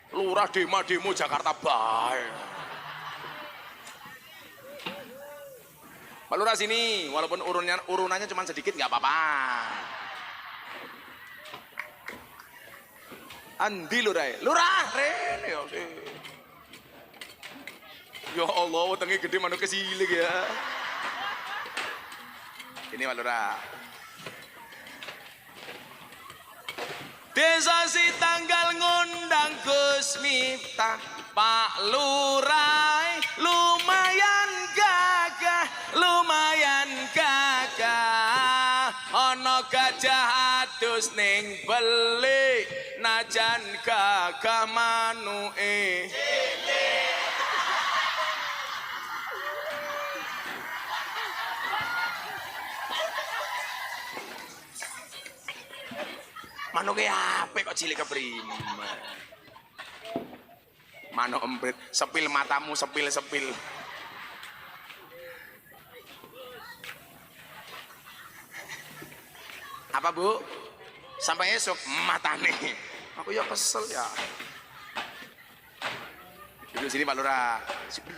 Lurah demo Jakarta bae. Pak Lurah sini, walaupun urunannya cuma sedikit nggak apa-apa. Andi Lurah, Lurah, Rene ya. Ya Allah, wetenge gede manuk kesilik ya. Ini Pak Lurah. Desa si tanggal ngundang Gus Miftah, Pak Lurah lumayan gagah, ana gajah adus ning beli, najan gagah manuke manuke apik kok cilik keprimen. Manuk emprit, sepil matamu, sepil. Apa Bu? Sampai esok matane. Aku ya kesel ya. Duduk sini Pak Lurah.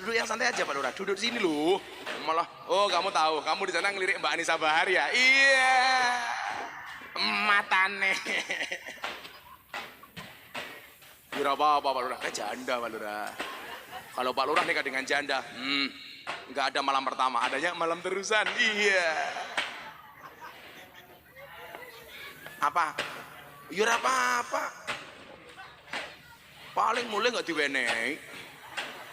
Duduk yang santai aja Pak Lurah. Duduk sini loh. Malah, oh kamu tahu, kamu di sana ngelirik Mbak Anissa Bahar ya? Iya. Matane. Kira apa Pak Lurah? Kayak janda Pak Lurah. Kalau Pak Lurah nikah dengan janda, nggak ada malam pertama, adanya malam terusan. Iya. Apa? Ya apa-apa. Paling mulai nggak diwenehi.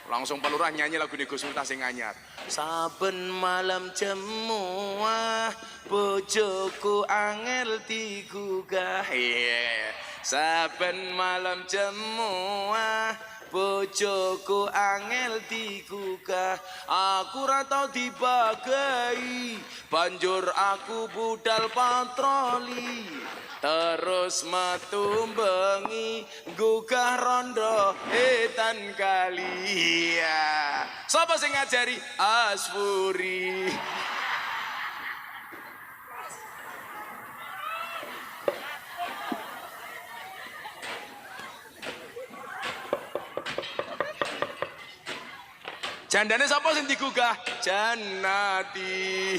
Langsung Pak Lurah nyanyi lagu Gus Miftah sing anyar. Saben malam jemuah, bojoku angel digugah. Yeah. Saben malam jemuah, bojoku angel digugah. Aku ra tau dibagai, banjur aku budal patroli. Terus metu bengi gugah rondo etan kali ya. Sapa sing ngajari? Asfuri. Jandane sapa sing digugah? Jannati.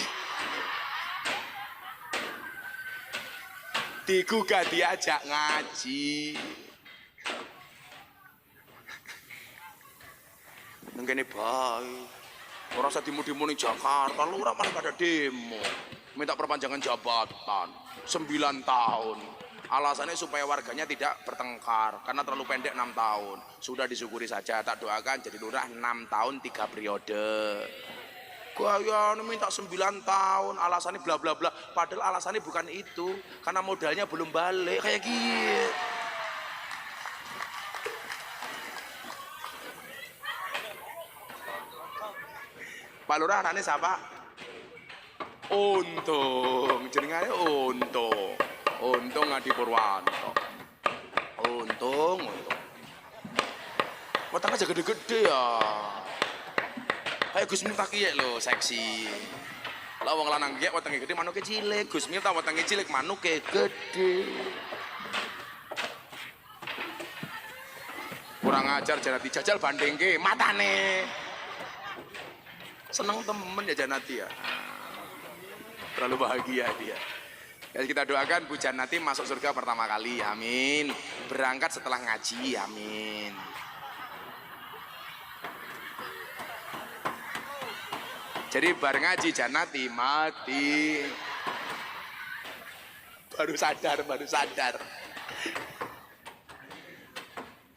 Digugah diajak ngaji. Nang kene bae. Ora usah demo-demo ning Jakarta, Lurah malah pada demo. Minta perpanjangan jabatan 9 tahun. Alasannya supaya warganya tidak bertengkar karena terlalu pendek 6 tahun. Sudah disyukuri saja, tak doakan jadi lurah 6 tahun 3 periode. Gaya minta 9 tahun, alasannya bla bla bla. Padahal alasannya bukan itu, karena modalnya belum balik kayak gitu. Pak Lurah anaknya siapa? Untung, jenengane Untung. Untung Adi Purwanto. Untung. Weteng aja gede-gede ya. Kayak Gus Miftah kiye lho, seksi. Lah wong lanang kiye wetenge gede, manuke cilik. Gus Miftah wetenge cilik, manuke gede. Kurang ajar Janati, jajal bandingke matane. Seneng temen ya Janati ya. Terlalu bahagia dia. Ya, kita doakan Bu Janati masuk surga pertama kali, amin. Berangkat setelah ngaji, amin. Jadi bar ngaji Janati mati. Baru sadar.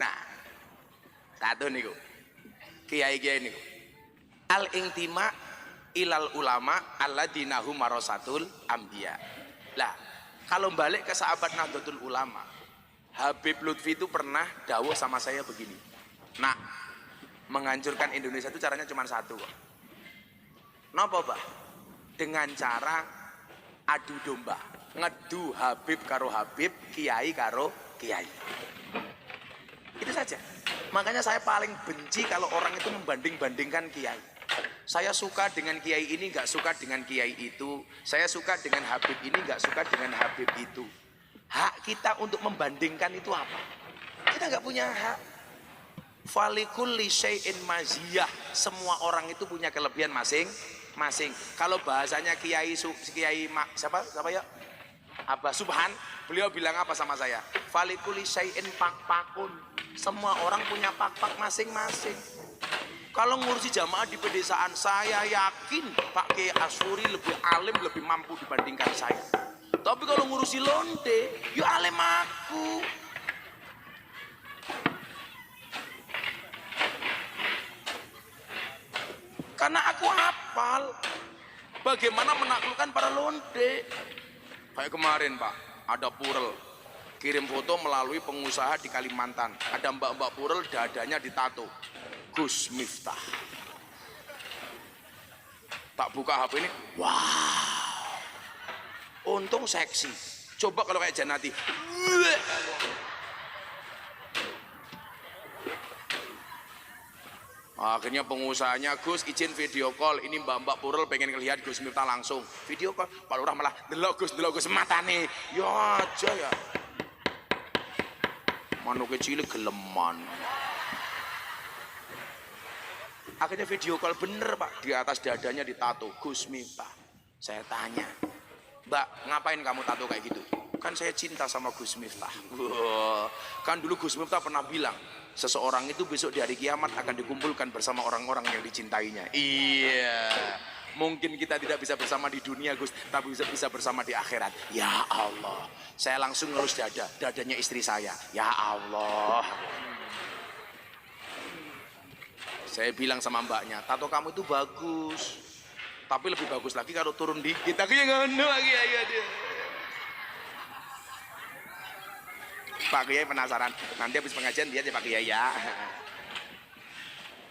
Nah, satu niku. Kiai-kiai niku. Al-intima ilal ulama alladzina hum warasatul anbiya. Lah, kalau balik ke sahabat Nahdlatul Ulama, Habib Lutfi itu pernah dawuh sama saya begini. Nah, menghancurkan Indonesia itu caranya cuma satu kok. Napa, Bah? Dengan cara adu domba, ngedu Habib karo Habib, kiai karo kiai. Itu saja. Makanya saya paling benci kalau orang itu membanding-bandingkan kiai. Saya suka dengan kiai ini, nggak suka dengan kiai itu. Saya suka dengan Habib ini, nggak suka dengan Habib itu. Hak kita untuk membandingkan itu apa? Kita nggak punya hak. Falikulli syai'in maziyah. Semua orang itu punya kelebihan masing-masing. Kalau bahasanya kiai siapa ya? Abah Subhan, beliau bilang apa sama saya? Falikulli syai'in pak-pakun. Semua orang punya pak-pak masing-masing. Kalau ngurusi jamaah di pedesaan, saya yakin Pak Kiai Asyuri lebih alim, lebih mampu dibandingkan saya. Tapi kalau ngurusi londe, ya alim aku. Karena aku hafal bagaimana menaklukkan para londe. Kayak kemarin Pak, ada purel kirim foto melalui pengusaha di Kalimantan. Ada mbak-mbak purel dadanya ditato. Gus Miftah. Tak buka HP ini, wow. Untung seksi. Coba kalau kayak Janati. Akhirnya pengusahanya, Gus izin video call. Ini mbak-mbak purel pengen ngelihat Gus Miftah langsung. Video call, Pak Lurah malah delok Gus matane. Ya aja ya. Manuk kecil geleman. Akhirnya video call bener Pak, di atas dadanya ditato Gus Miftah. Saya tanya, Mbak ngapain kamu tato kayak gitu? Kan saya cinta sama Gus Miftah. Wah, kan dulu Gus Miftah pernah bilang, seseorang itu besok di hari kiamat akan dikumpulkan bersama orang-orang yang dicintainya. Iya, mungkin kita tidak bisa bersama di dunia Gus, tapi bisa bersama di akhirat. Ya Allah, saya langsung ngelus dadanya istri saya. Ya Allah. Saya bilang sama mbaknya, tato kamu itu bagus, tapi lebih bagus lagi kalau turun dikit. Aku yang ngono lagi ya dia. Pak Kiai penasaran, nanti habis pengajian lihat ya Pak Kiai ya.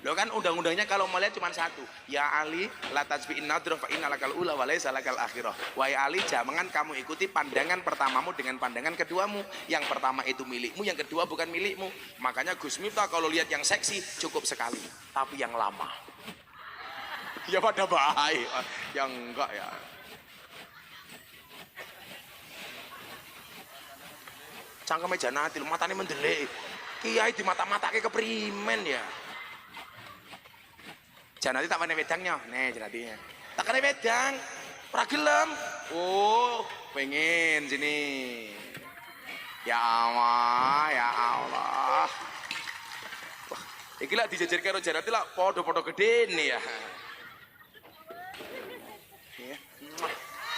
Loh kan undang-undangnya kalau mau lihat cuma satu. Ya Ali, la tajbi'in nadra fa inna lakal ula wa laisa lakal akhirah. Wahai Ali, jangan kamu ikuti pandangan pertamamu dengan pandangan keduamu. Yang pertama itu milikmu, yang kedua bukan milikmu. Makanya Gus Miftah kalau lihat yang seksi cukup sekali, tapi yang lama. Ya pada baik, yang enggak ya. Cangkeme Janati, matane mendelik. Kiai di mata-mata kayak keprimen ya. Janati tak mana wedangnya, nih Janatinya. Tak kena wedang, ora gelem. Oh, pengen sini. Ya Allah, ya Allah. Wah, iki lak dijajar karo Janati lak podo-podo gede nih ya.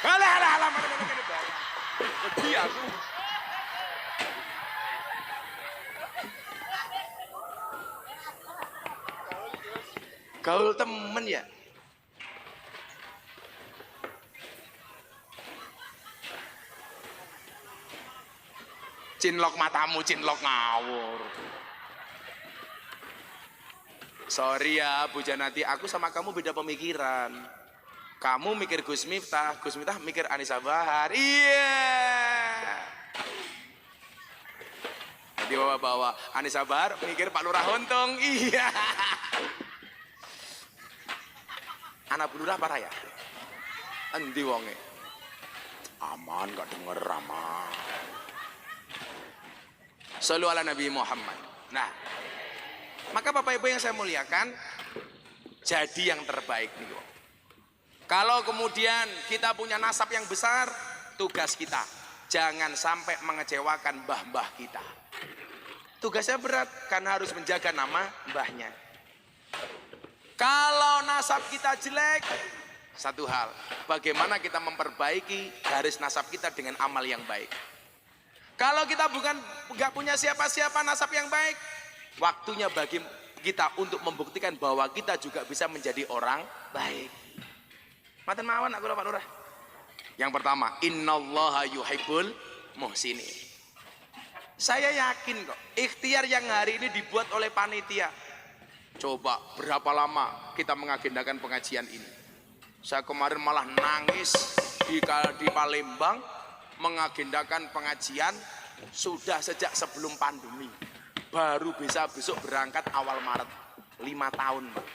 Alah, mana kene barang. Wedi aku. Gaul temen ya. Cinlok matamu, cinlok ngawur. Sorry ya Bu Janati, aku sama kamu beda pemikiran. Kamu mikir Gus Miftah mikir Anisa Bahar. Iya. Jadi bawa Anisa Bahar mikir Pak Lurah Hontong. Iya. Anak Bu Lurah parah ya? Endi wonge? Aman, gak denger aman. Shallu ala Nabi Muhammad. Nah, maka Bapak Ibu yang saya muliakan, jadi yang terbaik nih. Kalau kemudian kita punya nasab yang besar, tugas kita jangan sampai mengecewakan mbah-mbah kita. Tugasnya berat karena harus menjaga nama mbahnya. Kalau nasab kita jelek, satu hal, bagaimana kita memperbaiki garis nasab kita dengan amal yang baik. Kalau kita nggak punya siapa-siapa nasab yang baik, waktunya bagi kita untuk membuktikan bahwa kita juga bisa menjadi orang baik. Maten mawon aku Pak Lurah. Yang pertama, innallaha yuhibbul muhsinin. Saya yakin kok, ikhtiar yang hari ini dibuat oleh panitia. Coba berapa lama kita mengagendakan pengajian ini? Saya kemarin malah nangis di Palembang mengagendakan pengajian sudah sejak sebelum pandemi. baru bisa besok berangkat awal Maret. 5 tahun, Pak.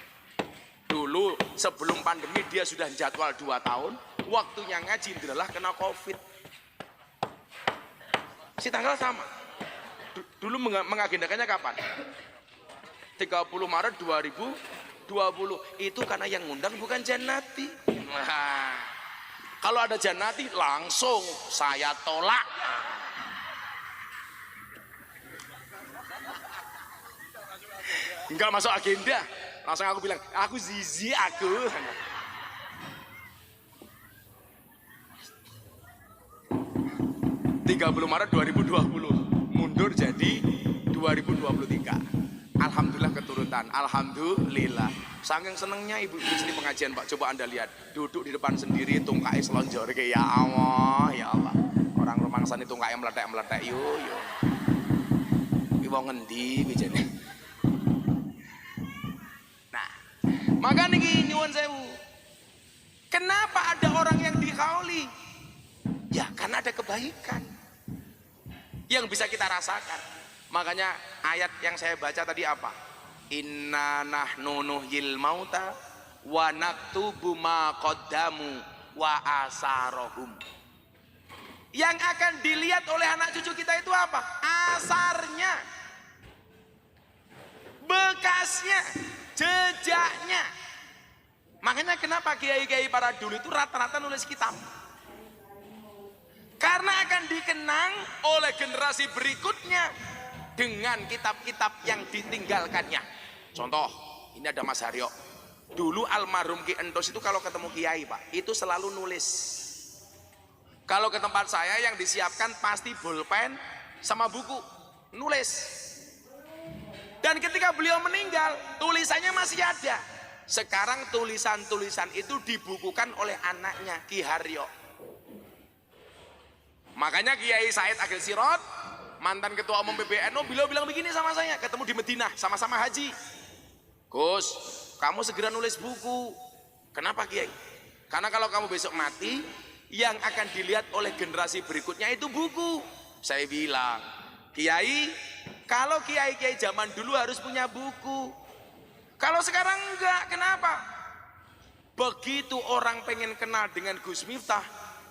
Dulu sebelum pandemi dia sudah jadwal 2 tahun, waktunya ngaji adalah kena Covid. Si tanggal sama. Dulu mengagendakannya kapan? 30 Maret 2020. Itu karena yang ngundang bukan Jannati. Nah, kalau ada Jannati langsung saya tolak. Enggak masuk agenda. Langsung aku bilang, aku zizi aku. 30 Maret 2020 mundur jadi 2023. Alhamdulillah keturutan, alhamdulillah. Saking senengnya ibu istri pengajian Pak, coba Anda lihat, duduk di depan sendiri tungkai selonjor kayak ya Allah, ya Allah. Orang rumangsan itu tungkai meletek-meletek yo. Iki wong ngendi bijane. Nah, maka niki nyuwun sewu. Kenapa ada orang yang dikhauli? Ya karena ada kebaikan yang bisa kita rasakan. Makanya ayat yang saya baca tadi apa? Inna nahnu nuhyil mauta wa naktubu ma qaddamu wa asarahum. Yang akan dilihat oleh anak cucu kita itu apa? Asarnya, bekasnya, jejaknya. Makanya kenapa kiai-kiai para dulu itu rata-rata nulis kitab? Karena akan dikenang oleh generasi berikutnya dengan kitab-kitab yang ditinggalkannya. Contoh, ini ada Mas Haryo. Dulu almarhum Ki Entos itu kalau ketemu kiai Pak, itu selalu nulis. Kalau ke tempat saya yang disiapkan pasti bolpen sama buku, nulis. Dan ketika beliau meninggal, tulisannya masih ada. Sekarang tulisan-tulisan itu dibukukan oleh anaknya Ki Haryo. Makanya Kiai Said Agil Sirot, mantan ketua umum PBNU, beliau bilang begini sama saya, ketemu di Madinah, sama-sama haji. Gus, kamu segera nulis buku. Kenapa Kiai? Karena kalau kamu besok mati, yang akan dilihat oleh generasi berikutnya itu buku. Saya bilang, Kiai, kalau kiai-kiai zaman dulu harus punya buku. Kalau sekarang enggak, kenapa? Begitu orang pengen kenal dengan Gus Miftah,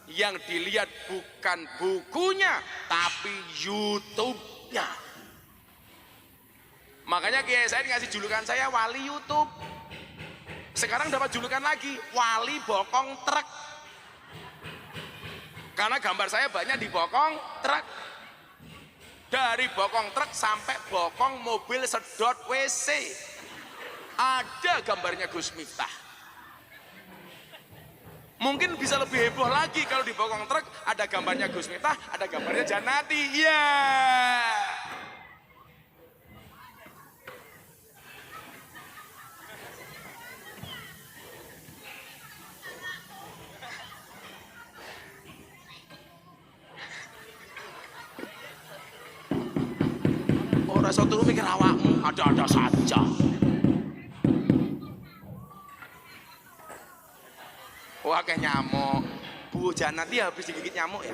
yang dilihat bukan bukunya tapi YouTube-nya. Makanya Kiai Said ngasih julukan saya wali YouTube. Sekarang dapat julukan lagi, wali bokong truk. Karena gambar saya banyak di bokong truk. Dari bokong truk sampai bokong mobil sedot WC, ada gambarnya Gus Miftah. Mungkin bisa lebih heboh lagi kalau di bokong truk ada gambarnya Gus Miftah, ada gambarnya Jannati. Iya. Ora iso turu mikir awakmu, ada-ada saja. Wah kayak nyamuk. Bu Jannati habis digigit nyamuk ya.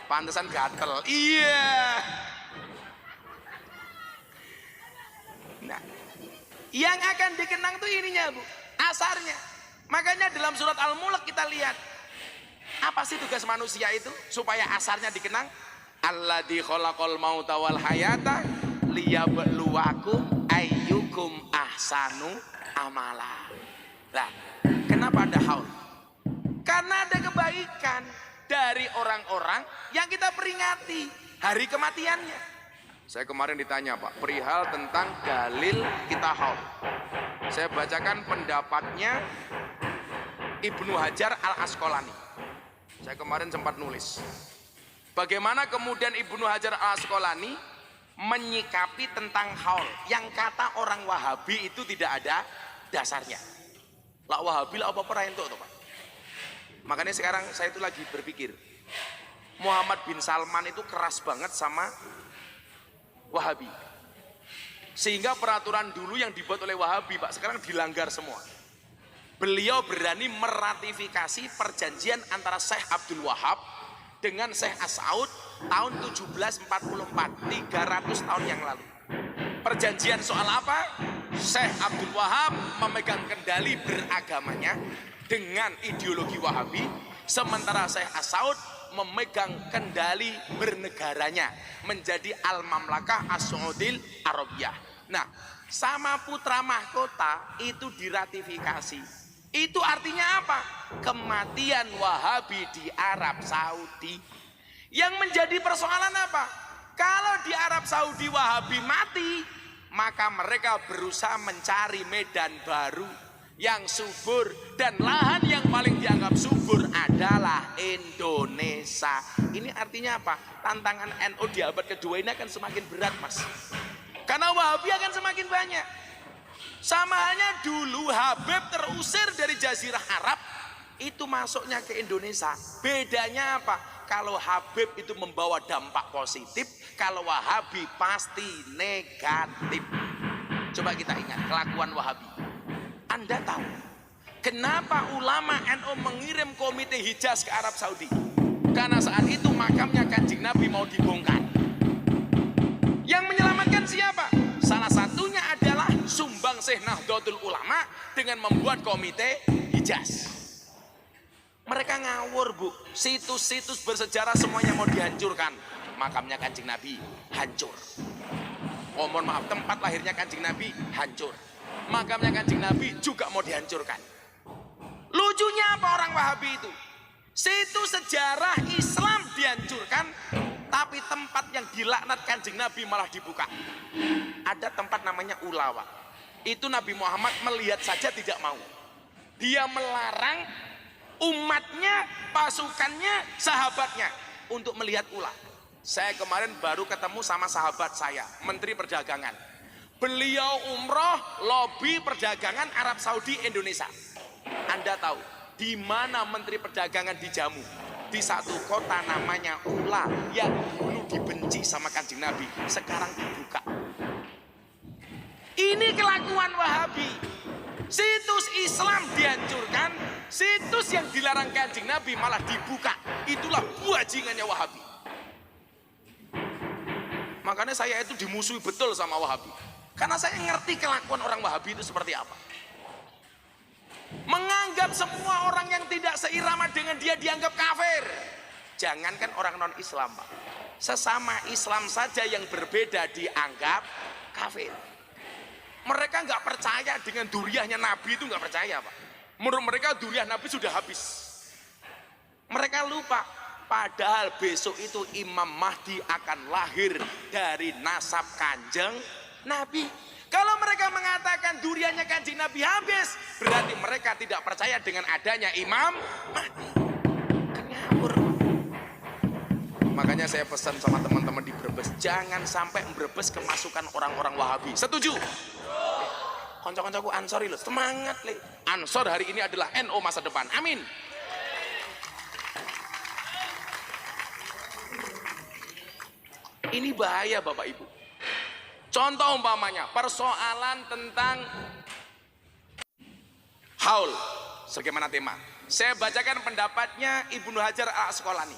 Pantesan gatel. Iya. Nah, yang akan dikenang tuh ininya Bu, asarnya. Makanya dalam surat Al-Mulk kita lihat, apa sih tugas manusia itu supaya asarnya dikenang? Alladzi khalaqal mauta wal hayata liyabluwakum ayyukum ahsanu amala. Nah, kenapa ada haul? Karena ada kebaikan dari orang-orang yang kita peringati hari kematiannya. Saya kemarin ditanya Pak, perihal tentang dalil kita haul. Saya bacakan pendapatnya Ibnu Hajar Al-Asqalani. Saya kemarin sempat nulis. Bagaimana kemudian Ibnu Hajar Al-Asqalani menyikapi tentang haul yang kata orang Wahabi itu tidak ada dasarnya. Lah Wahabi lah apa pernah itu Pak? Makanya sekarang saya itu lagi berpikir, Muhammad bin Salman itu keras banget sama Wahabi. Sehingga peraturan dulu yang dibuat oleh Wahabi Pak, sekarang dilanggar semua. Beliau berani meratifikasi perjanjian antara Syekh Abdul Wahab dengan Syekh As-Saud tahun 1744, 300 tahun yang lalu. Perjanjian soal apa? Syekh Abdul Wahab memegang kendali beragamanya dengan ideologi Wahabi, sementara Syekh As-Saud memegang kendali bernegaranya menjadi Al-Mamlakah As-Saudil Arabiyah. Nah, sama putra mahkota itu diratifikasi. Itu artinya apa? Kematian Wahabi di Arab Saudi. Yang menjadi persoalan apa? Kalau di Arab Saudi Wahabi mati, maka mereka berusaha mencari medan baru yang subur, dan lahan yang paling dianggap subur adalah Indonesia. Ini artinya apa? Tantangan NU di abad kedua ini akan semakin berat, Mas. Karena Wahabi akan semakin banyak. Sama halnya dulu Habib terusir dari Jazirah Arab, itu masuknya ke Indonesia. Bedanya apa? Kalau Habib itu membawa dampak positif, kalau Wahabi pasti negatif. Coba kita ingat kelakuan Wahabi. Anda tahu kenapa ulama NU mengirim komite Hijaz ke Arab Saudi? Karena saat itu makamnya Kanjeng Nabi mau dibongkar. Yang menyelamatkan siapa? Salah satunya adalah Sumbangsih Nahdlatul Ulama dengan membuat komite Hijaz. Mereka ngawur, Bu. Situs-situs bersejarah semuanya mau dihancurkan. Makamnya Kanjeng Nabi hancur. Oh, mohon maaf, tempat lahirnya Kanjeng Nabi hancur. Makamnya Kanjeng Nabi juga mau dihancurkan. Lucunya apa orang Wahabi itu? Situs sejarah Islam dihancurkan, tapi tempat yang dilaknat Kanjeng Nabi malah dibuka. Ada tempat namanya Ulawa. Itu Nabi Muhammad melihat saja tidak mau. Dia melarang umatnya, pasukannya, sahabatnya untuk melihat Ula. Saya kemarin baru ketemu sama sahabat saya, Menteri Perdagangan. Beliau umroh lobi perdagangan Arab Saudi Indonesia. Anda tahu di mana Menteri Perdagangan dijamu? Di satu kota namanya Ula yang dulu dibenci sama Kanjeng Nabi, sekarang dibuka. Ini kelakuan Wahabi. Situs Islam dihancurkan, situs yang dilarang Kanjeng Nabi malah dibuka. Itulah bajingannya Wahabi. Makanya saya itu dimusuhi betul sama Wahabi. Karena saya ngerti kelakuan orang Wahabi itu seperti apa. Menganggap semua orang yang tidak seirama dengan dia dianggap kafir. Jangankan orang non-Islam, Pak. Sesama Islam saja yang berbeda dianggap kafir. Mereka nggak percaya dengan duriahnya Nabi, itu nggak percaya, Pak. Menurut mereka duriah Nabi sudah habis. Mereka lupa, padahal besok itu Imam Mahdi akan lahir dari nasab Kanjeng Nabi. Kalau mereka mengatakan duriannya Kanjeng Nabi habis, berarti mereka tidak percaya dengan adanya Imam Mahdi. Ngawur. Makanya saya pesan sama teman-teman di Brebes, jangan sampai Brebes kemasukan orang-orang Wahabi. Setuju? Konco-koncoku Ansori loh, semangat le. Ansor hari ini adalah NU masa depan. Amin. Ini bahaya Bapak Ibu. Contoh umpamanya persoalan tentang haul sebagaimana tema. Saya bacakan pendapatnya Ibnu Hajar Al-Asqalani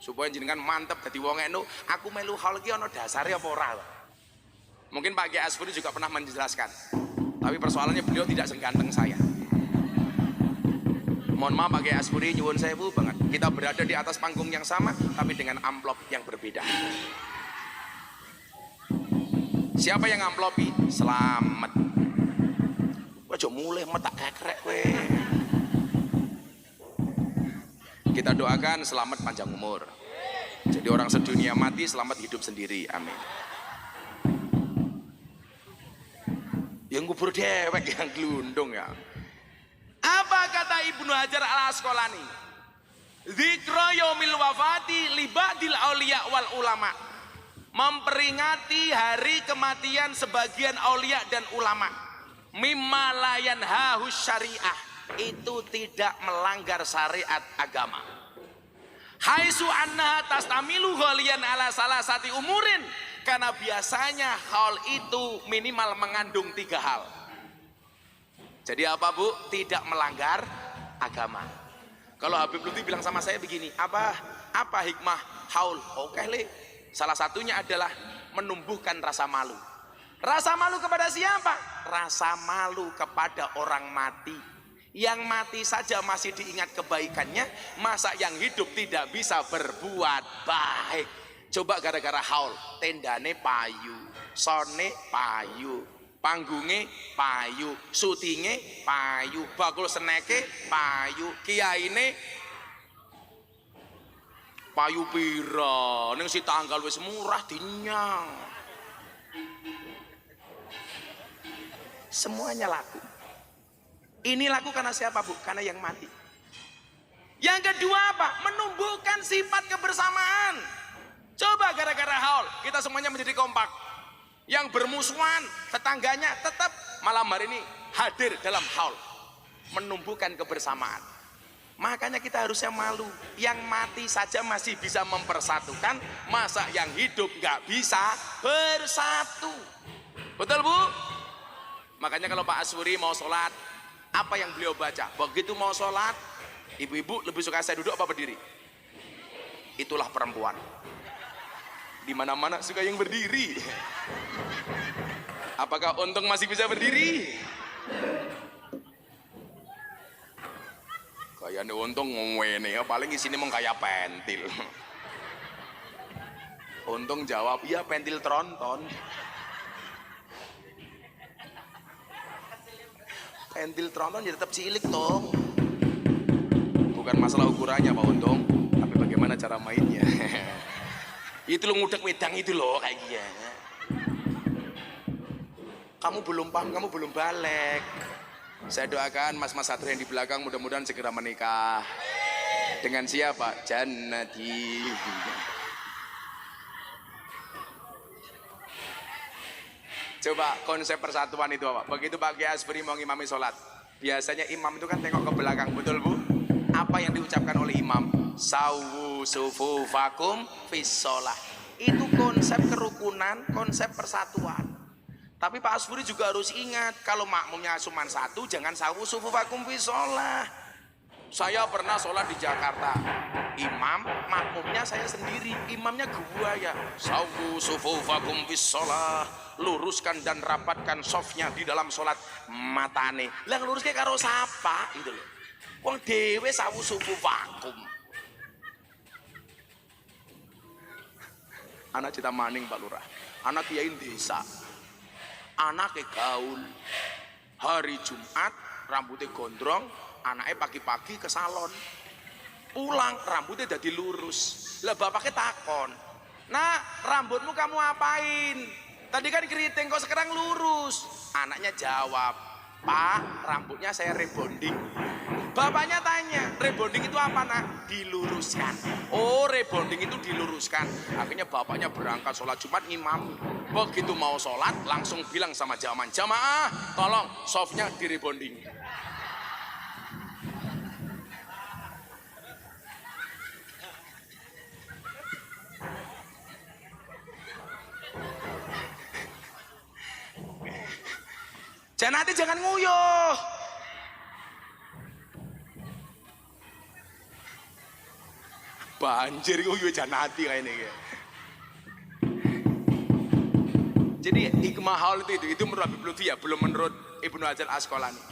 supaya jenengan mantep dadi wong NU. Aku melu haul ki ana dasare apa ora. Mungkin Pak Kiai Asfuri juga pernah menjelaskan. Tapi persoalannya beliau tidak seganteng saya. Mohon maaf Pak Kiai Asfuri, nyuwun sewu banget. Kita berada di atas panggung yang sama tapi dengan amplop yang berbeda. Siapa yang amplopi? Selamat. Wajo mulai metak kekrek we. Kita doakan selamat panjang umur. Jadi orang sedunia mati, selamat hidup sendiri. Amin. Yang kubur dewek, yang gelundung ya. Apa kata Ibnu Hajar Al-Asqalani? Dzikra yaumil wafati li ba'dil auliya wal ulama. Memperingati hari kematian sebagian aulia dan ulama. Mimma layan hahus syariah, itu tidak melanggar syariat agama. Haitsu annaha tastamilu ghalian ala salasati umurin, karena biasanya haul itu minimal mengandung 3 hal. Jadi apa Bu? Tidak melanggar agama. Kalau Habib Lutfi bilang sama saya begini, apa hikmah haul? Oke le. Salah satunya adalah menumbuhkan rasa malu. Rasa malu kepada siapa? Rasa malu kepada orang mati. Yang mati saja masih diingat kebaikannya, masa yang hidup tidak bisa berbuat baik? Coba gara-gara haul, tendane payu, sone payu, panggunge payu, syutinge payu, bakul seneke payu, kiyaine payu pira, ning si tanggal wis murah dinyang. Semuanya laku. Ini laku karena siapa, Bu? Karena yang mati. Yang kedua apa? Menumbuhkan sifat kebersamaan. Coba gara-gara haul, kita semuanya menjadi kompak. Yang bermusuhan, tetangganya tetap malam hari ini hadir dalam haul. Menumbuhkan kebersamaan. Makanya kita harusnya malu. Yang mati saja masih bisa mempersatukan, masa yang hidup nggak bisa bersatu. Betul, Bu? Makanya kalau Pak Aswuri mau sholat, apa yang beliau baca? Begitu mau sholat, ibu-ibu lebih suka saya duduk apa berdiri? Itulah perempuan. Di mana-mana suka yang berdiri. Apakah Untung masih bisa berdiri? Kayaknya Untung ngomongnya paling di sini mau kayak pentil. Untung jawab, iya pentil tronton. Pentil tronton ya tetap cilik dong. Bukan masalah ukurannya Pak Untung, tapi bagaimana cara mainnya. Itu lo ngudek wedang itu loh kayak gini. Kamu belum paham, kamu belum balik. Saya doakan mas-mas satria yang di belakang mudah-mudahan segera menikah. Dengan siapa? Jannati. Coba konsep persatuan itu apa? Begitu Pak Kiai Asbri mau ngimami sholat, biasanya imam itu kan tengok ke belakang, betul Bu? Apa yang diucapkan oleh imam? Sawu sufufakum fis sholah. Itu konsep kerukunan, konsep persatuan. Tapi Pak Asbri juga harus ingat, kalau makmumnya cuma satu, jangan sawu sufufakum fis sholah. Saya pernah sholat di Jakarta, imam, makmumnya saya sendiri, imamnya gua ya. Sawu sufufakum fis sholah. Luruskan dan rapatkan sofnya di dalam sholat matane. Lah lurusnya karo sapa itu loh. Wong dhewe sawu sufu vakum. Anak cita maning Pak Lurah. Anak kiai desa. Anaknya gaul. Hari Jumat rambutnya gondrong, anaknya pagi-pagi ke salon. Pulang rambutnya jadi lurus. Lah bapaknya takon. Nah, rambutmu kamu apain? Tadi kan keriting kok sekarang lurus. Anaknya jawab, Pak, rambutnya saya rebonding. Bapaknya tanya, rebonding itu apa nak? Diluruskan. Oh, rebonding itu diluruskan. Akhirnya bapaknya berangkat sholat Jumat ngimam. Begitu mau sholat langsung bilang sama jamaah, tolong softnya di rebonding. Janati jangan nguyuh. Banjir nguyuh Janati kayak ini. Jadi hikmah haul itu menurut Habib Lutfi ya, belum menurut Ibnu Hajar Asqalani.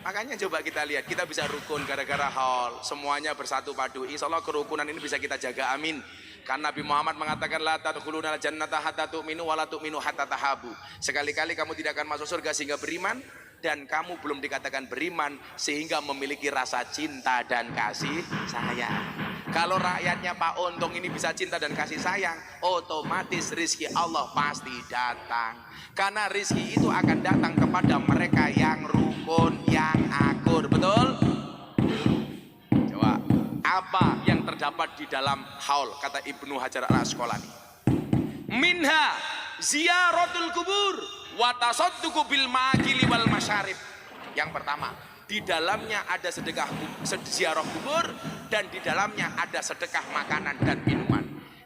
Makanya coba kita lihat, kita bisa rukun gara-gara haul, semuanya bersatu padu. Insya Allah kerukunan ini bisa kita jaga, amin. Karena Nabi Muhammad mengatakan la tadkhulunal jannata hatta tu'minu wa la tu'minu hatta tahabu. Sekali-kali kamu tidak akan masuk surga sehingga beriman, dan kamu belum dikatakan beriman sehingga memiliki rasa cinta dan kasih sayang. Kalau rakyatnya Pak Untung ini bisa cinta dan kasih sayang, otomatis rizki Allah pasti datang. Karena rizki itu akan datang kepada mereka yang rukun, yang akur, betul? Coba, apa yang terdapat di dalam haul, kata Ibnu Hajar Al-Asqalani? Minha ziyaratul kubur wa tasadduqu bil ma'akili wal masyarib. Yang pertama, di dalamnya ada sedekah ziarah kubur, dan di dalamnya ada sedekah makanan dan minuman.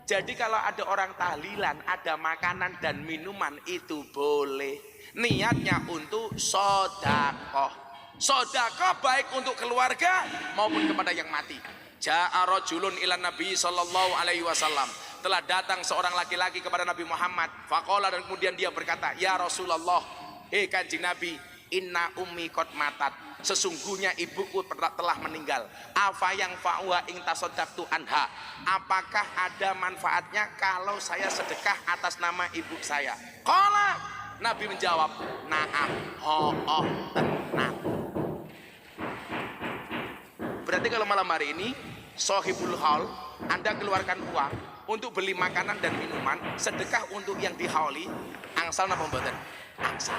Jadi kalau ada orang tahlilan, ada makanan dan minuman, itu boleh. Niatnya untuk sodakoh. Sodakoh baik untuk keluarga maupun kepada yang mati. Ja'a rajulun ila Nabi sallallahu alaihi wasallam telah datang seorang laki-laki kepada Nabi Muhammad. Faqala, dan kemudian dia berkata, ya Rasulullah, Kanjeng Nabi, inna ummi qad matat, sesungguhnya ibuku telah meninggal. Afa yang fa'uha ing tasaddaqtu anha, apakah ada manfaatnya kalau saya sedekah atas nama ibu saya? Qala, Nabi menjawab, na'am, oh tenang. Berarti kalau malam hari ini sohibul haul, Anda keluarkan uang untuk beli makanan dan minuman, sedekah untuk yang dihauli, angsal napa mboten? Angsal.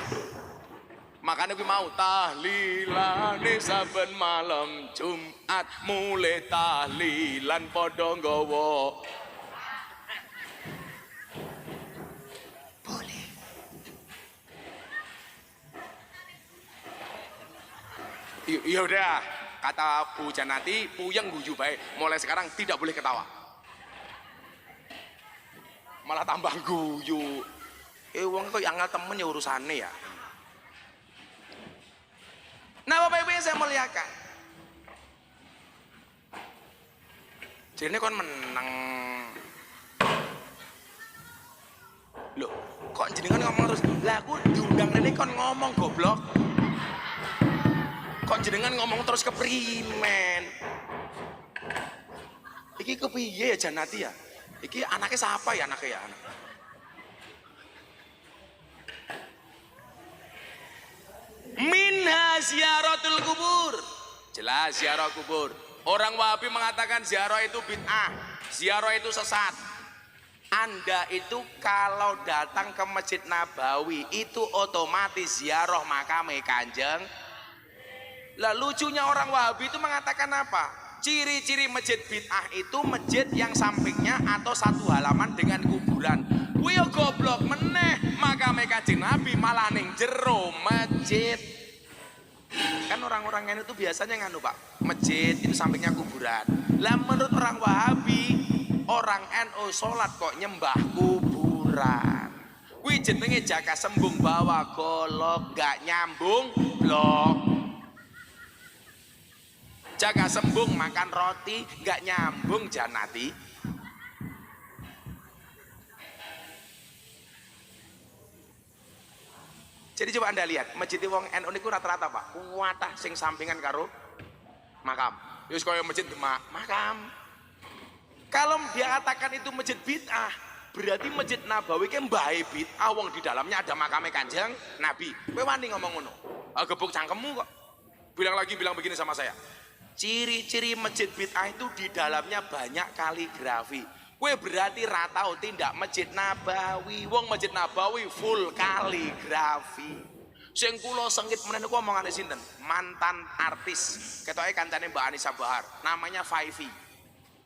Makanya gue mau tahlilane saben malam Jumat, mulai tahlilan padha nggawa. Boleh. Ya udah, kata Bu Janati, puyeng guyu bae. Mulai sekarang tidak boleh ketawa. Malah tambah guyu. Wong kok angel temen ya urusane ya. Nah Bapak Ibu yang saya muliakan, jadi ini kon menang. Loh, kok jenengan ngomong terus? Lah aku diundang ini kon ngomong goblok. Kok jenengan ngomong terus keprimen? Iki kepiye ya Janati ya? Iki anaknya siapa ya anaknya ya? Minha ziaratul kubur. Jelas ziarah kubur. Orang Wahabi mengatakan ziarah itu bid'ah, ziarah itu sesat. Anda itu kalau datang ke Masjid Nabawi itu otomatis ziarah makame Kanjeng. Lah lucunya orang Wahabi itu mengatakan apa? Ciri-ciri masjid bid'ah itu masjid yang sampingnya atau satu halaman dengan kuburan. Wih goblok meneh, makame Kanjeng Nabi malah ning jero masjid. Kan orang-orang NU itu biasanya nganu Pak, masjid itu sampingnya kuburan. Lah menurut orang Wahabi, orang NU sholat kok nyembah kuburan. Wih jenenge Jaka Sembung bawa golok gak nyambung blok. Jaka Sembung makan roti gak nyambung Janati. Jadi coba Anda lihat, masjid wong NU niku rata-rata Pak, kuwatah sing sampingan karo makam. Wis kaya masjid Demak, makam. Kalau dia katakan itu masjid bid'ah, berarti Masjid Nabawi ki mbahe bid'ah wong di dalamnya ada makame Kanjeng Nabi. Kowe wani ngomong ngono? Gebuk cangkemmu kok. Bilang begini sama saya. Ciri-ciri masjid bid'ah itu di dalamnya banyak kaligrafi. Kue berarti ratau tindak Masjid Nabawi. Wong Masjid Nabawi full kaligrafi. Sing kula sengit menen niku omongane sinten? Mantan artis. Ketoke kancane Mbak Anissa Bahar, namanya Faifi.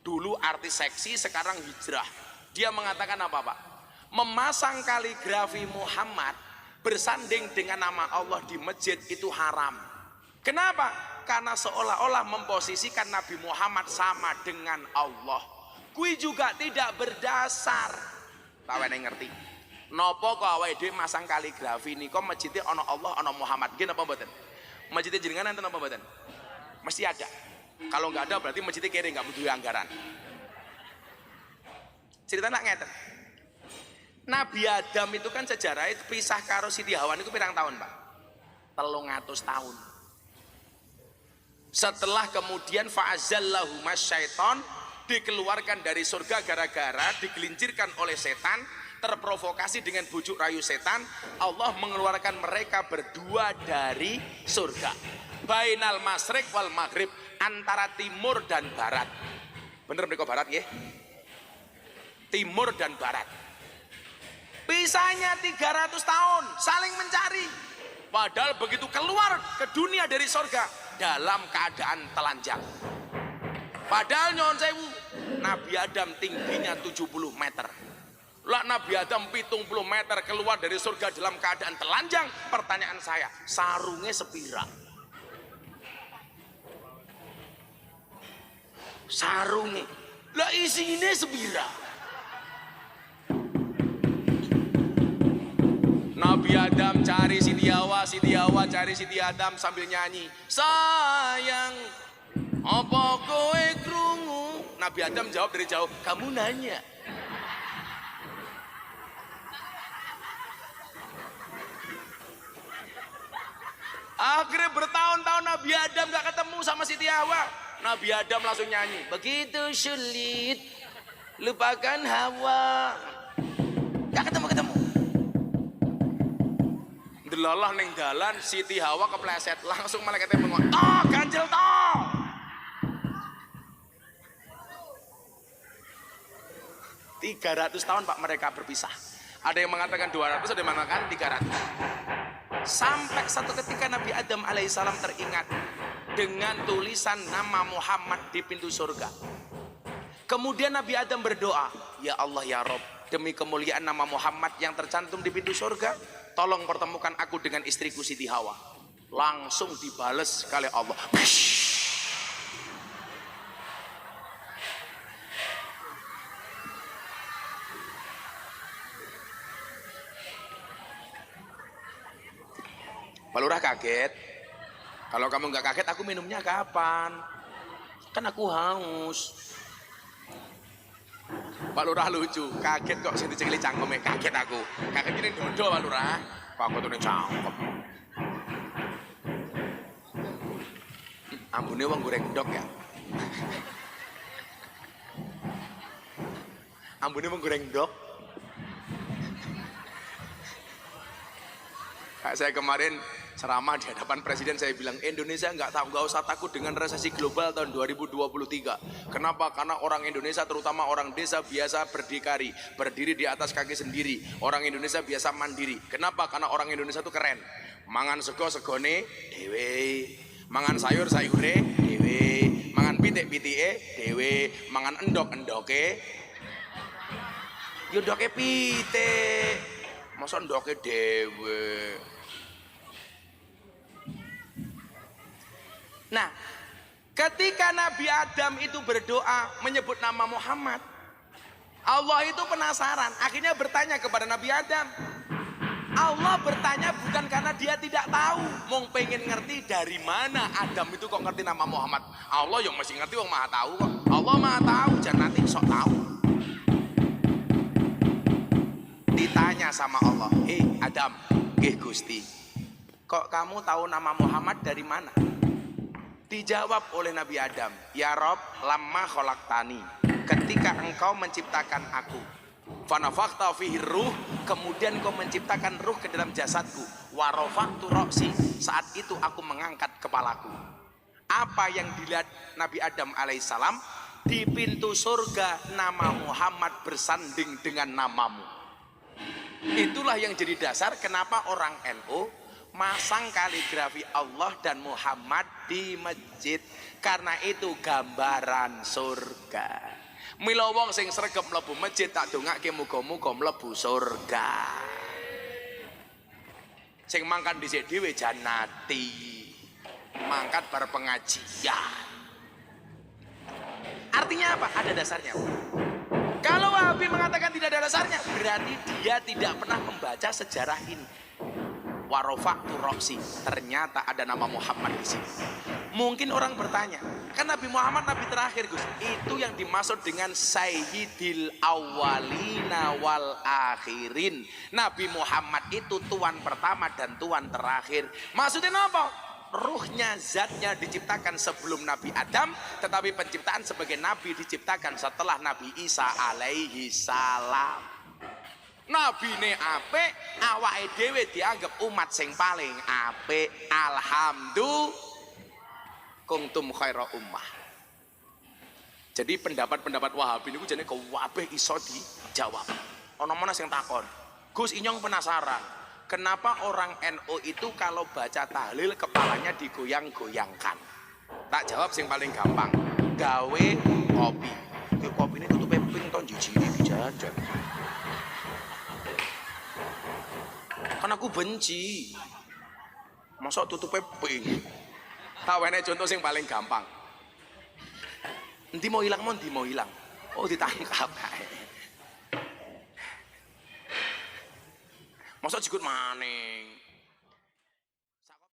Dulu artis seksi, sekarang hijrah. Dia mengatakan apa, Pak? Memasang kaligrafi Muhammad bersanding dengan nama Allah di masjid itu haram. Kenapa? Karena seolah-olah memposisikan Nabi Muhammad sama dengan Allah. Kui juga tidak berdasar. Tawane ngerti. Nopo kok awake dhewe masang kaligrafi nika masjidnya ana Allah ana Muhammad. Nggih napa mboten? Masjidnya jenengan enten apa mboten? Mesti ada. Kalau nggak ada berarti masjidnya kere nggak butuh anggaran. Cerita nak ngeten. Nabi Adam itu kan sejarahnya pisah karo Siti Hawa niku pirang tahun, Pak? 300 tahun. Setelah kemudian fa'azallahuma syaiton, dikeluarkan dari surga gara-gara digelincirkan oleh setan, terprovokasi dengan bujuk rayu setan, Allah mengeluarkan mereka berdua dari surga. Bainal masyriq wal maghrib, antara timur dan barat. Bener mereka barat ya? Timur dan barat. Pisahnya 300 tahun, saling mencari. Padahal begitu keluar ke dunia dari surga dalam keadaan telanjang. Padahal nyon sewu, Nabi Adam tingginya 70 meter. Lah Nabi Adam 70 meter keluar dari surga dalam keadaan telanjang. Pertanyaan saya, sarungnya sepira? Sarungnya, lah isinya sepira? Nabi Adam cari Siti Hawa, Siti Hawa cari Siti Adam sambil nyanyi, sayang, apa kowe krungu? Nabi Adam jawab dari jauh, kamu nanya. Akhirnya bertahun-tahun Nabi Adam gak ketemu sama Siti Hawa. Nabi Adam langsung nyanyi, begitu sulit lupakan Hawa. Gak ketemu-ketemu. Delalah neng dalan Siti Hawa kepleset, langsung malaikatnya mengatakan, "Toh, ganjel toh." 300 tahun Pak mereka berpisah. Ada yang mengatakan 200, ada yang mengatakan 300. Sampai satu ketika Nabi Adam alaihissalam teringat dengan tulisan nama Muhammad di pintu surga. Kemudian Nabi Adam berdoa, ya Allah ya Rob, demi kemuliaan nama Muhammad yang tercantum di pintu surga, tolong pertemukan aku dengan istriku Siti Hawa. Langsung dibales oleh Allah. Pak Lurah kaget. Kalau kamu nggak kaget, aku minumnya kapan? Kan aku haus. Pak Lurah lucu, kaget kok sing dicekeli cangkeme, kaget aku. Kaget ini dodo Pak Lurah. Kok aku tuh cangkem. Ambune wong goreng ndok ya. Ambune wong goreng ndok. Saya kemarin ceramah di hadapan presiden, saya bilang Indonesia nggak usah takut dengan resesi global tahun 2023. Kenapa? Karena orang Indonesia terutama orang desa biasa berdiri di atas kaki sendiri. Orang Indonesia biasa mandiri. Kenapa? Karena orang Indonesia itu keren. Mangan sego segone dewe, mangan sayur sayure dewe, mangan pitik pitike dewe, mangan endok endoke. Yo endoke pitik, masa endoke dewe. Nah, ketika Nabi Adam itu berdoa menyebut nama Muhammad, Allah itu penasaran, akhirnya bertanya kepada Nabi Adam. Allah bertanya bukan karena dia tidak tahu, mau pengen ngerti dari mana Adam itu kok ngerti nama Muhammad. Allah yang masih ngerti, wong maha tahu kok. Allah maha tahu, jangan nanti sok tahu. Ditanya sama Allah, Adam, Gusti, kok kamu tahu nama Muhammad dari mana? Dijawab oleh Nabi Adam, ya Rob, lamma khalaqtani, ketika engkau menciptakan aku, fanafakhta fihi ruh, kemudian kau menciptakan ruh ke dalam jasadku, wa rafa'tu ra'si, saat itu aku mengangkat kepalaku. Apa yang dilihat Nabi Adam alaihissalam? Di pintu surga nama Muhammad bersanding dengan namamu. Itulah yang jadi dasar kenapa orang NU masang kaligrafi Allah dan Muhammad di masjid, karena itu gambaran surga. Mila wong sing sregep mlebu masjid tak dongake muga-muga mlebu surga. Sing mangkat dhisik dhewe janati, mangkat bar pengajian. Artinya apa? Ada dasarnya. Kalau Wahabi mengatakan tidak ada dasarnya, berarti dia tidak pernah membaca sejarah ini. Warofa'tu roksi, ternyata ada nama Muhammad di sini. Mungkin orang bertanya, kan Nabi Muhammad Nabi terakhir Gus, itu yang dimaksud dengan Sayyidil Awwalina wal Akhirin. Nabi Muhammad itu tuan pertama dan tuan terakhir. Maksudnya apa? Ruhnya, zatnya diciptakan sebelum Nabi Adam, tetapi penciptaan sebagai Nabi diciptakan setelah Nabi Isa alaihi salam. Nabi ne apik, awake dhewe dianggap umat sing paling apik. Alhamdulillah kuntum khaira ummah. Jadi pendapat-pendapat Wahabi niku jane kabeh iso dijawab. Ana mana sing takon, Gus Inyong penasaran, kenapa orang NU itu kalau baca tahlil kepalanya digoyang-goyangkan? Tak jawab sing paling gampang, gawe kopi. Kopi ini tutup ping ton jijiki dijajan. Kan aku benci, masa tutupnya pink. Tawane contoh yang paling gampang. Nanti mau hilang, oh ditangkap. Masa jikut maning.